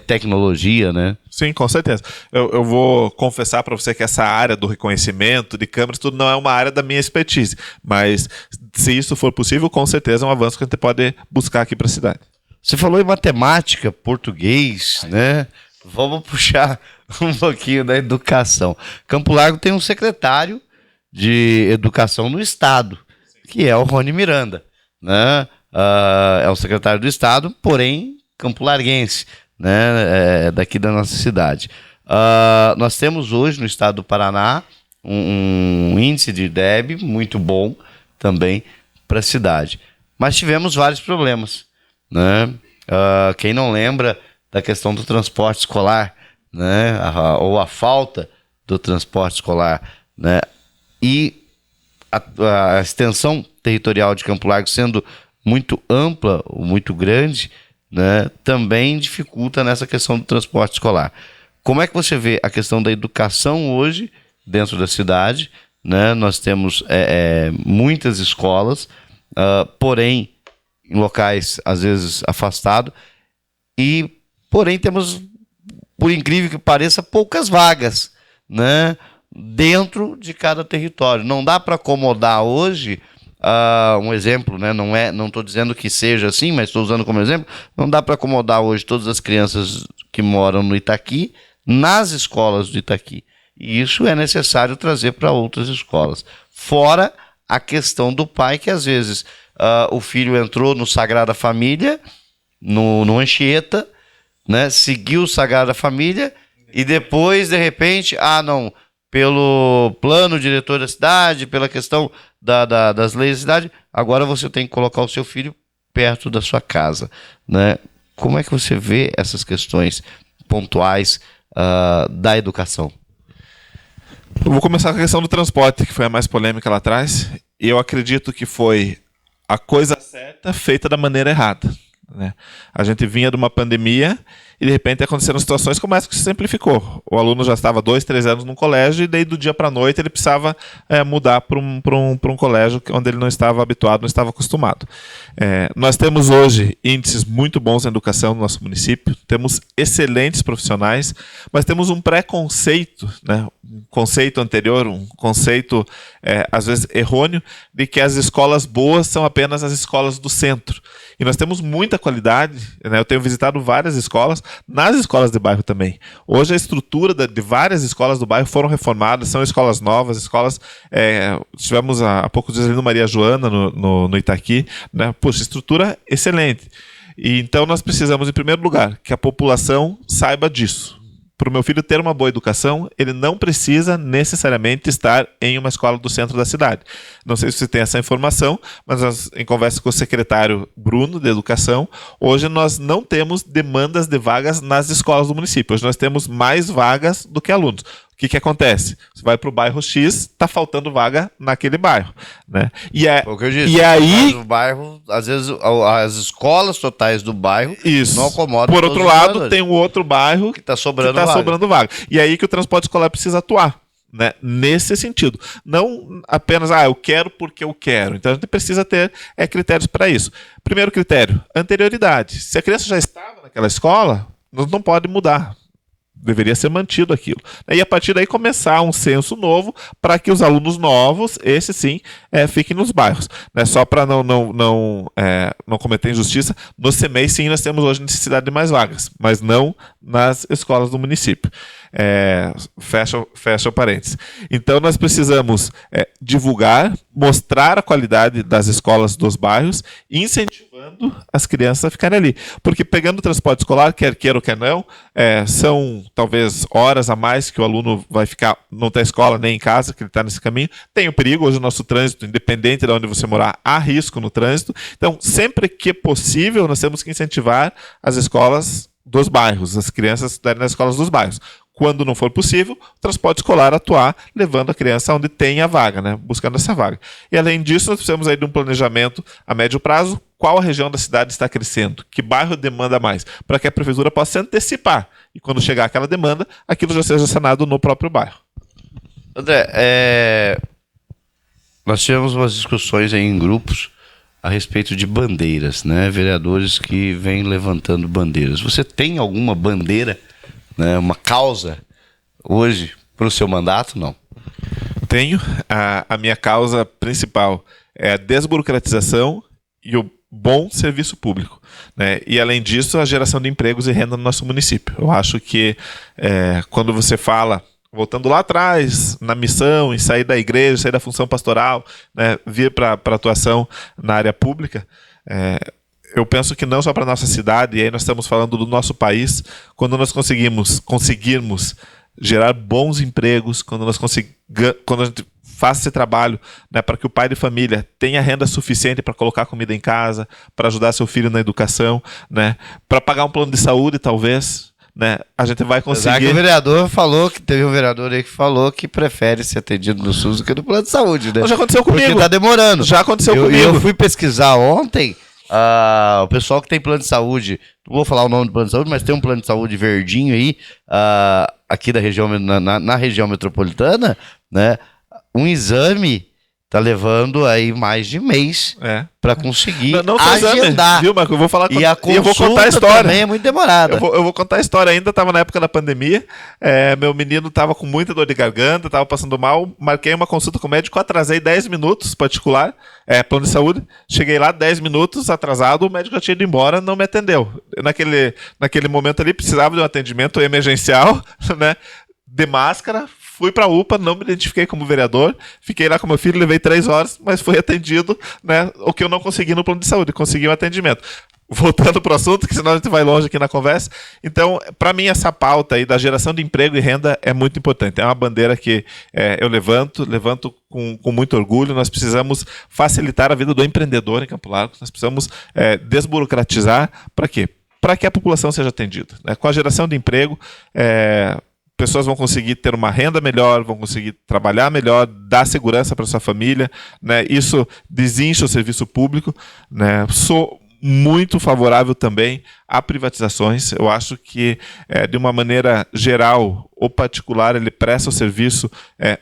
tecnologia, né? Sim, com certeza. Eu vou confessar para você que essa área do reconhecimento de câmeras, tudo não é uma área da minha expertise, mas se isso for possível, com certeza é um avanço que a gente pode buscar aqui para a cidade. Você falou em matemática, português, né? Vamos puxar um pouquinho da educação. Campo Largo tem um secretário de educação no estado, que é o Rony Miranda, né? É o secretário do estado, porém campolarguense, né? Daqui da nossa cidade. Nós temos hoje no estado do Paraná um índice de DEB muito bom também para a cidade. Mas tivemos vários problemas, né? Quem não lembra da questão do transporte escolar, né? Ou a falta do transporte escolar, né? E a extensão territorial de Campo Largo sendo muito ampla, muito grande, né? Também dificulta nessa questão do transporte escolar. Como é que você vê a questão da educação hoje dentro da cidade, né? Nós temos muitas escolas, porém em locais às vezes afastados, e porém temos, por incrível que pareça, poucas vagas, né, dentro de cada território. Não dá para acomodar hoje, um exemplo, né, não estou dizendo que seja assim, mas estou usando como exemplo, não dá para acomodar hoje todas as crianças que moram no Itaqui nas escolas do Itaqui. E isso é necessário trazer para outras escolas. Fora a questão do pai, que às vezes o filho entrou no Sagrada Família, no Anchieta, né, seguiu o Sagrada Família e depois, de repente, não, pelo plano diretor da cidade, pela questão das leis da cidade, agora você tem que colocar o seu filho perto da sua casa, né? Como é que você vê essas questões pontuais da educação? Eu vou começar com a questão do transporte, que foi a mais polêmica lá atrás, e eu acredito que foi a coisa certa feita da maneira errada, né? A gente vinha de uma pandemia e de repente aconteceram situações como essa que se simplificou. O aluno já estava 2, 3 anos no colégio e daí do dia para a noite ele precisava mudar para um colégio onde ele não estava habituado, não estava acostumado. Nós temos hoje índices muito bons na educação no nosso município, temos excelentes profissionais, mas temos um preconceito, né? Um conceito anterior, um conceito às vezes errôneo, de que as escolas boas são apenas as escolas do centro. E nós temos muita qualidade, né? Eu tenho visitado várias escolas, nas escolas de bairro também. Hoje a estrutura de várias escolas do bairro foram reformadas, são escolas novas, escolas... tivemos há poucos dias ali no Maria Joana, no Itaqui, né? Poxa, estrutura excelente. E então nós precisamos, em primeiro lugar, que a população saiba disso. Para o meu filho ter uma boa educação, ele não precisa necessariamente estar em uma escola do centro da cidade. Não sei se você tem essa informação, mas nós, em conversa com o secretário Bruno de Educação, hoje nós não temos demandas de vagas nas escolas do município. Hoje nós temos mais vagas do que alunos. O que acontece? Você vai para o bairro X, está faltando vaga naquele bairro, né? O que eu disse, aí, o bairro, às vezes as escolas totais do bairro não acomodam. Por outro lado, tem um outro bairro que está sobrando vaga. E aí que o transporte escolar precisa atuar, né? Nesse sentido. Não apenas, eu quero porque eu quero. Então a gente precisa ter critérios para isso. Primeiro critério, anterioridade. Se a criança já estava naquela escola, não pode mudar. Deveria ser mantido aquilo. E a partir daí começar um censo novo para que os alunos novos, esses sim, fiquem nos bairros. Né? Só para não cometer injustiça, no CEMEI sim nós temos hoje necessidade de mais vagas, mas não nas escolas do município. Fecha o parênteses. Então, nós precisamos divulgar, mostrar a qualidade das escolas dos bairros, incentivando as crianças a ficarem ali. Porque pegando o transporte escolar, quer queira ou quer não, são talvez horas a mais que o aluno vai ficar, não tem escola nem em casa, que ele está nesse caminho. Tem o perigo, hoje o nosso trânsito, independente de onde você morar, há risco no trânsito. Então, sempre que possível, nós temos que incentivar as escolas dos bairros, as crianças estudarem nas escolas dos bairros. Quando não for possível, o transporte escolar atuar, levando a criança onde tem a vaga, né? Buscando essa vaga. E além disso, nós precisamos aí de um planejamento a médio prazo. Qual a região da cidade está crescendo? Que bairro demanda mais? Para que a prefeitura possa se antecipar. E quando chegar aquela demanda, aquilo já seja sanado no próprio bairro. André, nós tivemos umas discussões aí em grupos a respeito de bandeiras, né? Vereadores que vêm levantando bandeiras. Você tem alguma bandeira, né, uma causa hoje para o seu mandato? Não. Tenho. A minha causa principal é a desburocratização e o bom serviço público, né? E além disso, a geração de empregos e renda no nosso município. Eu acho que quando você fala, voltando lá atrás, na missão, em sair da igreja, sair da função pastoral, né, vir para a atuação na área pública, eu penso que não só para a nossa cidade, e aí nós estamos falando do nosso país, quando nós conseguirmos gerar bons empregos, quando a gente faz esse trabalho, né, para que o pai de família tenha renda suficiente para colocar comida em casa, para ajudar seu filho na educação, né, para pagar um plano de saúde, talvez, né, a gente vai conseguir. Que o vereador falou que teve um vereador aí que falou que prefere ser atendido no SUS do que no plano de saúde, né? Já aconteceu comigo. Porque tá demorando. Já aconteceu comigo. Eu fui pesquisar ontem. O pessoal que tem plano de saúde, não vou falar o nome do plano de saúde, mas tem um plano de saúde verdinho aí, aqui da região, na região metropolitana, né? Um exame tá levando aí mais de mês para conseguir não agendar. Exame, viu, Marco? Eu vou falar e a consulta eu vou contar a história. Também é muito demorada. Eu vou contar a história ainda, estava na época da pandemia, meu menino estava com muita dor de garganta, estava passando mal, marquei uma consulta com o médico, atrasei 10 minutos, particular, plano de saúde, cheguei lá 10 minutos atrasado, o médico já tinha ido embora, não me atendeu. Naquele momento ali, precisava de um atendimento emergencial, né, de máscara. Fui para a UPA, não me identifiquei como vereador, fiquei lá com meu filho, levei 3 horas, mas fui atendido, né, o que eu não consegui no plano de saúde, consegui um atendimento. Voltando para o assunto, que senão a gente vai longe aqui na conversa. Então, para mim, essa pauta aí da geração de emprego e renda é muito importante. É uma bandeira que eu levanto com muito orgulho. Nós precisamos facilitar a vida do empreendedor em Campo Largo, nós precisamos desburocratizar. Para quê? Para que a população seja atendida, né? Com a geração de emprego, pessoas vão conseguir ter uma renda melhor, vão conseguir trabalhar melhor, dar segurança para sua família, né? Isso desincha o serviço público, né? Sou muito favorável também a privatizações. Eu acho que, de uma maneira geral, o particular ele presta o serviço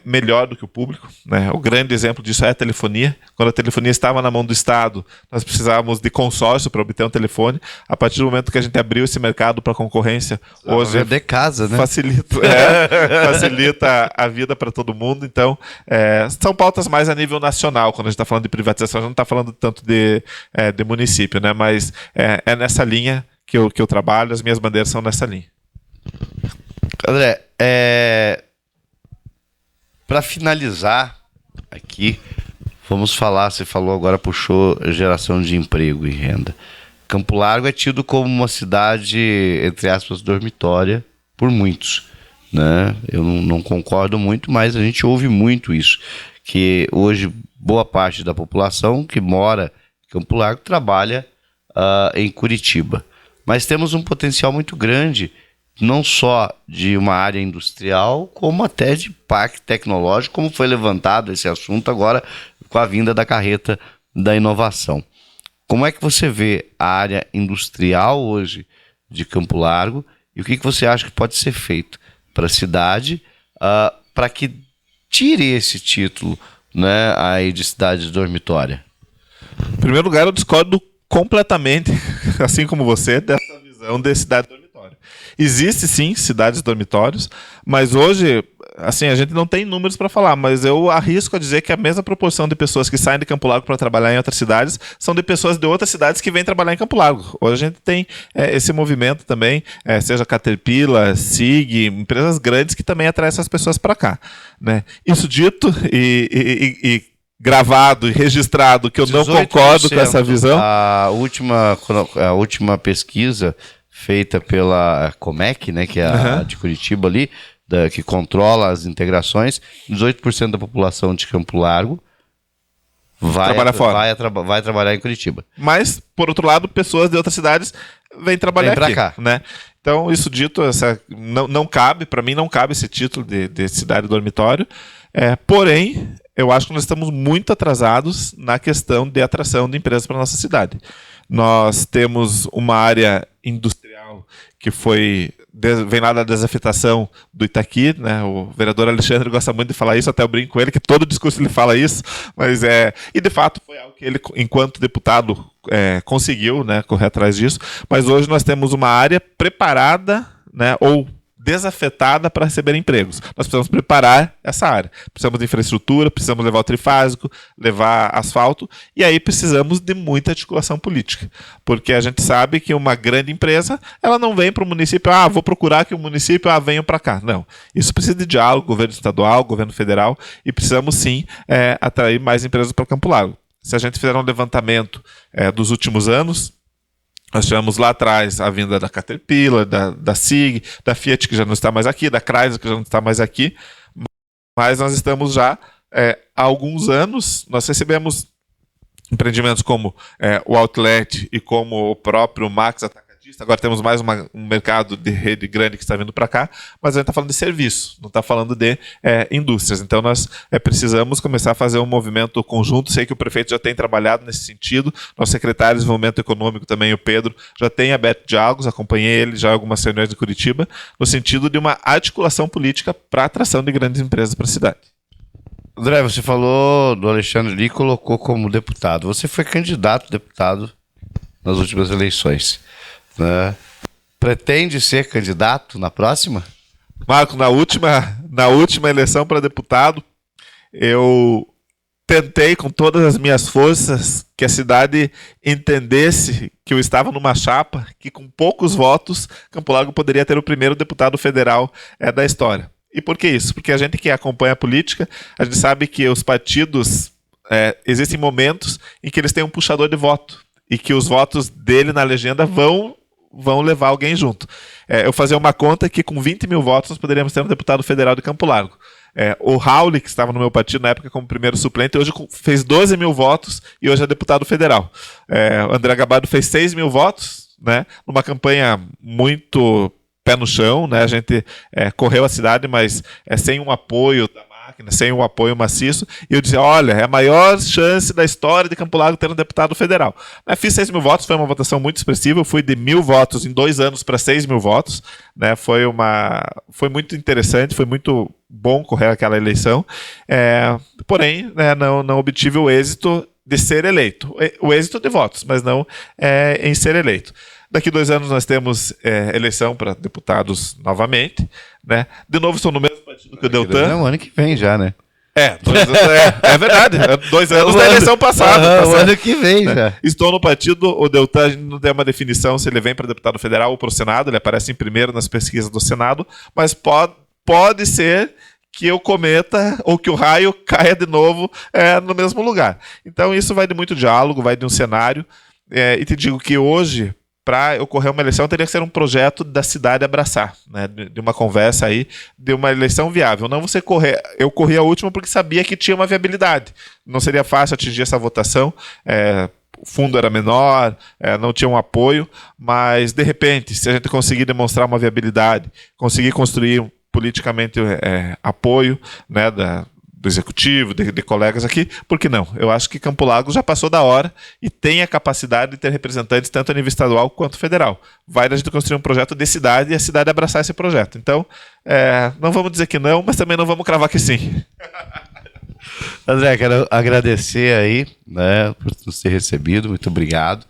melhor do que o público, né? O grande exemplo disso é a telefonia. Quando a telefonia estava na mão do Estado, nós precisávamos de consórcio para obter um telefone. A partir do momento que a gente abriu esse mercado para concorrência, hoje de casa, né? facilita a vida para todo mundo. Então, são pautas mais a nível nacional. Quando a gente está falando de privatização, a gente não está falando tanto de município, né? Mas é nessa linha que eu trabalho, as minhas bandeiras são nessa linha. André, para finalizar aqui, vamos falar, você falou agora, puxou geração de emprego e renda. Campo Largo é tido como uma cidade, entre aspas, dormitória por muitos, né? Eu não concordo muito, mas a gente ouve muito isso, que hoje boa parte da população que mora em Campo Largo trabalha em Curitiba. Mas temos um potencial muito grande, não só de uma área industrial, como até de parque tecnológico, como foi levantado esse assunto agora com a vinda da carreta da inovação. Como é que você vê a área industrial hoje de Campo Largo e o que você acha que pode ser feito para a cidade para que tire esse título, né, aí de cidade dormitória? Em primeiro lugar, eu discordo completamente, assim como você, dessa visão de cidade dormitória. Existe sim cidades dormitórios, mas hoje, assim, a gente não tem números para falar, mas eu arrisco a dizer que a mesma proporção de pessoas que saem de Campo Largo para trabalhar em outras cidades são de pessoas de outras cidades que vêm trabalhar em Campo Largo. Hoje a gente tem esse movimento também, seja Caterpillar, SIG, empresas grandes que também atraem essas pessoas para cá, né? Isso dito e gravado e registrado que eu não concordo com essa visão. A última pesquisa feita pela Comec, né, que é a de Curitiba ali, que controla as integrações, 18% da população de Campo Largo vai trabalhar em Curitiba. Mas, por outro lado, pessoas de outras cidades vêm trabalhar aqui, cá, né? Então, isso dito, não cabe, para mim não cabe esse título de cidade dormitório, porém, eu acho que nós estamos muito atrasados na questão de atração de empresas para a nossa cidade. Nós temos uma área industrial que vem lá da desafetação do Itaqui, né? O vereador Alexandre gosta muito de falar isso, até eu brinco com ele, que todo discurso ele fala isso, mas e de fato foi algo que ele, enquanto deputado, conseguiu, né, correr atrás disso, mas hoje nós temos uma área preparada, né, ou desafetada para receber empregos. Nós precisamos preparar essa área. Precisamos de infraestrutura, precisamos levar o trifásico, levar asfalto, e aí precisamos de muita articulação política. Porque a gente sabe que uma grande empresa, ela não vem para o município, vou procurar que o município, venham para cá. Não. Isso precisa de diálogo, governo estadual, governo federal, e precisamos sim atrair mais empresas para Campo Largo. Se a gente fizer um levantamento dos últimos anos, nós tivemos lá atrás a vinda da Caterpillar, da SIG, da Fiat, que já não está mais aqui, da Chrysler, que já não está mais aqui, mas nós estamos já há alguns anos, nós recebemos empreendimentos como o Outlet e como o próprio Max Atacadista. Agora temos mais um mercado de rede grande que está vindo para cá, mas a gente está falando de serviço, não está falando de indústrias. Então nós precisamos começar a fazer um movimento conjunto. Sei que o prefeito já tem trabalhado nesse sentido, nosso secretário de Desenvolvimento Econômico também, o Pedro, já tem aberto diálogos, acompanhei ele já em algumas reuniões de Curitiba, no sentido de uma articulação política para a atração de grandes empresas para a cidade. André, você falou do Alexandre ali e colocou como deputado. Você foi candidato a deputado nas últimas eleições, né? Pretende ser candidato na próxima? Marco, na última eleição para deputado, eu tentei com todas as minhas forças que a cidade entendesse que eu estava numa chapa que com poucos votos Campo Largo poderia ter o primeiro deputado federal da história. E por que isso? Porque a gente que acompanha a política, a gente sabe que os partidos, existem momentos em que eles têm um puxador de voto e que os votos dele na legenda vão levar alguém junto. Eu fazia uma conta que com 20 mil votos nós poderíamos ter um deputado federal de Campo Largo. O Raul, que estava no meu partido na época como primeiro suplente, hoje fez 12 mil votos e hoje é deputado federal. O André Gabardo fez 6 mil votos, né, numa campanha muito pé no chão, né? A gente correu a cidade, mas sem um apoio da máquina, sem um apoio maciço, e eu dizia, olha, é a maior chance da história de Campo Largo ter um deputado federal. Fiz 6 mil votos, foi uma votação muito expressiva, eu fui de 1.000 votos em 2 anos para 6 mil votos, né? Foi muito interessante, foi muito bom correr aquela eleição, porém, né, não obtive o êxito de ser eleito, o êxito de votos, mas não em ser eleito. Daqui 2 anos nós temos eleição para deputados novamente, né? De novo estou no mesmo partido que o Deltan. É o ano que vem já, né? 2 anos, é verdade. 2 anos da eleição passada. O ano que vem já. Estou no partido, o Deltan, a gente não tem uma definição se ele vem para deputado federal ou para o Senado, ele aparece em primeiro nas pesquisas do Senado, mas pode ser que eu cometa ou que o raio caia de novo no mesmo lugar. Então isso vai de muito diálogo, vai de um cenário, e te digo que hoje, para ocorrer uma eleição, teria que ser um projeto da cidade abraçar, né? De uma conversa aí, de uma eleição viável. Não você correr. Eu corri a última porque sabia que tinha uma viabilidade. Não seria fácil atingir essa votação. O fundo era menor, não tinha um apoio, mas de repente, se a gente conseguir demonstrar uma viabilidade, conseguir construir politicamente apoio, né, do executivo, de colegas aqui, por que não? Eu acho que Campo Largo já passou da hora e tem a capacidade de ter representantes tanto a nível estadual quanto federal. Vai a gente construir um projeto de cidade e a cidade abraçar esse projeto. Então, não vamos dizer que não, mas também não vamos cravar que sim. André, quero agradecer aí, né, por nos ter recebido, muito obrigado.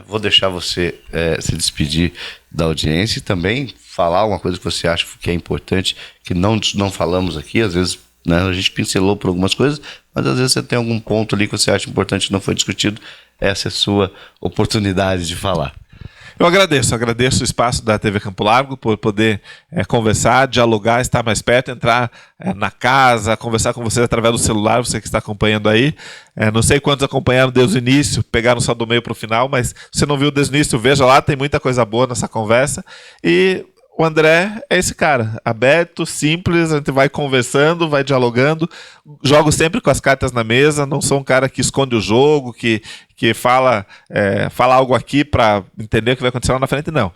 Vou deixar você se despedir da audiência e também falar uma coisa que você acha que é importante, que não falamos aqui, às vezes, né, a gente pincelou por algumas coisas, mas às vezes você tem algum ponto ali que você acha importante que não foi discutido, essa é a sua oportunidade de falar. Eu agradeço o espaço da TV Campo Largo por poder conversar, dialogar, estar mais perto, entrar na casa, conversar com vocês através do celular, você que está acompanhando aí. Não sei quantos acompanharam desde o início, pegaram só do meio para o final, mas se você não viu desde o início, veja lá, tem muita coisa boa nessa conversa. E o André é esse cara, aberto, simples, a gente vai conversando, vai dialogando, jogo sempre com as cartas na mesa, não sou um cara que esconde o jogo, que fala algo aqui para entender o que vai acontecer lá na frente, não.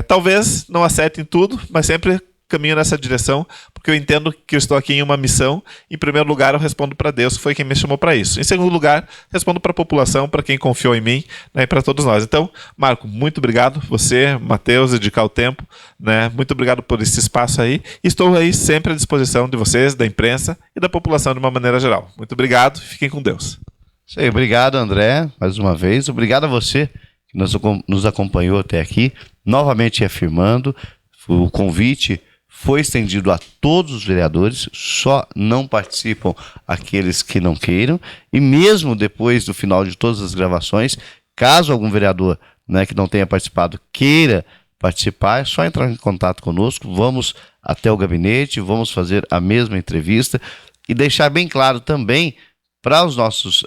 Talvez não acerte em tudo, mas sempre caminho nessa direção, porque eu entendo que eu estou aqui em uma missão. Em primeiro lugar, eu respondo para Deus, que foi quem me chamou para isso. Em segundo lugar, respondo para a população, para quem confiou em mim, né, e para todos nós. Então, Marco, muito obrigado. Você, Matheus, dedicar o tempo, né, muito obrigado por esse espaço aí. Estou aí sempre à disposição de vocês, da imprensa e da população de uma maneira geral. Muito obrigado. Fiquem com Deus. Isso aí, obrigado, André, mais uma vez. Obrigado a você que nos acompanhou até aqui. Novamente afirmando, o convite foi estendido a todos os vereadores, só não participam aqueles que não queiram, e mesmo depois do final de todas as gravações, caso algum vereador, né, que não tenha participado queira participar, é só entrar em contato conosco, vamos até o gabinete, vamos fazer a mesma entrevista e deixar bem claro também para os nossos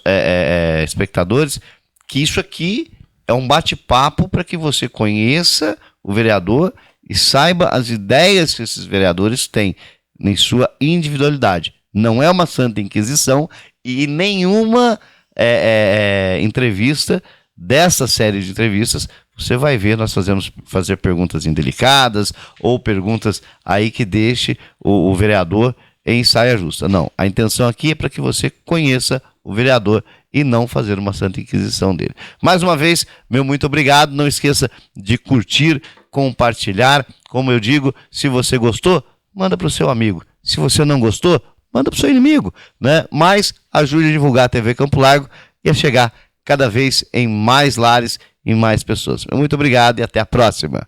espectadores que isso aqui é um bate-papo para que você conheça o vereador e saiba as ideias que esses vereadores têm em sua individualidade. Não é uma santa inquisição e nenhuma entrevista dessa série de entrevistas você vai ver nós fazer perguntas indelicadas ou perguntas aí que deixe o vereador em saia justa. Não, a intenção aqui é para que você conheça o vereador e não fazer uma santa inquisição dele. Mais uma vez, meu muito obrigado. Não esqueça de curtir, compartilhar. Como eu digo, se você gostou, manda para o seu amigo. Se você não gostou, manda para o seu inimigo, né? Mas ajude a divulgar a TV Campo Largo e a chegar cada vez em mais lares e mais pessoas. Muito obrigado e até a próxima.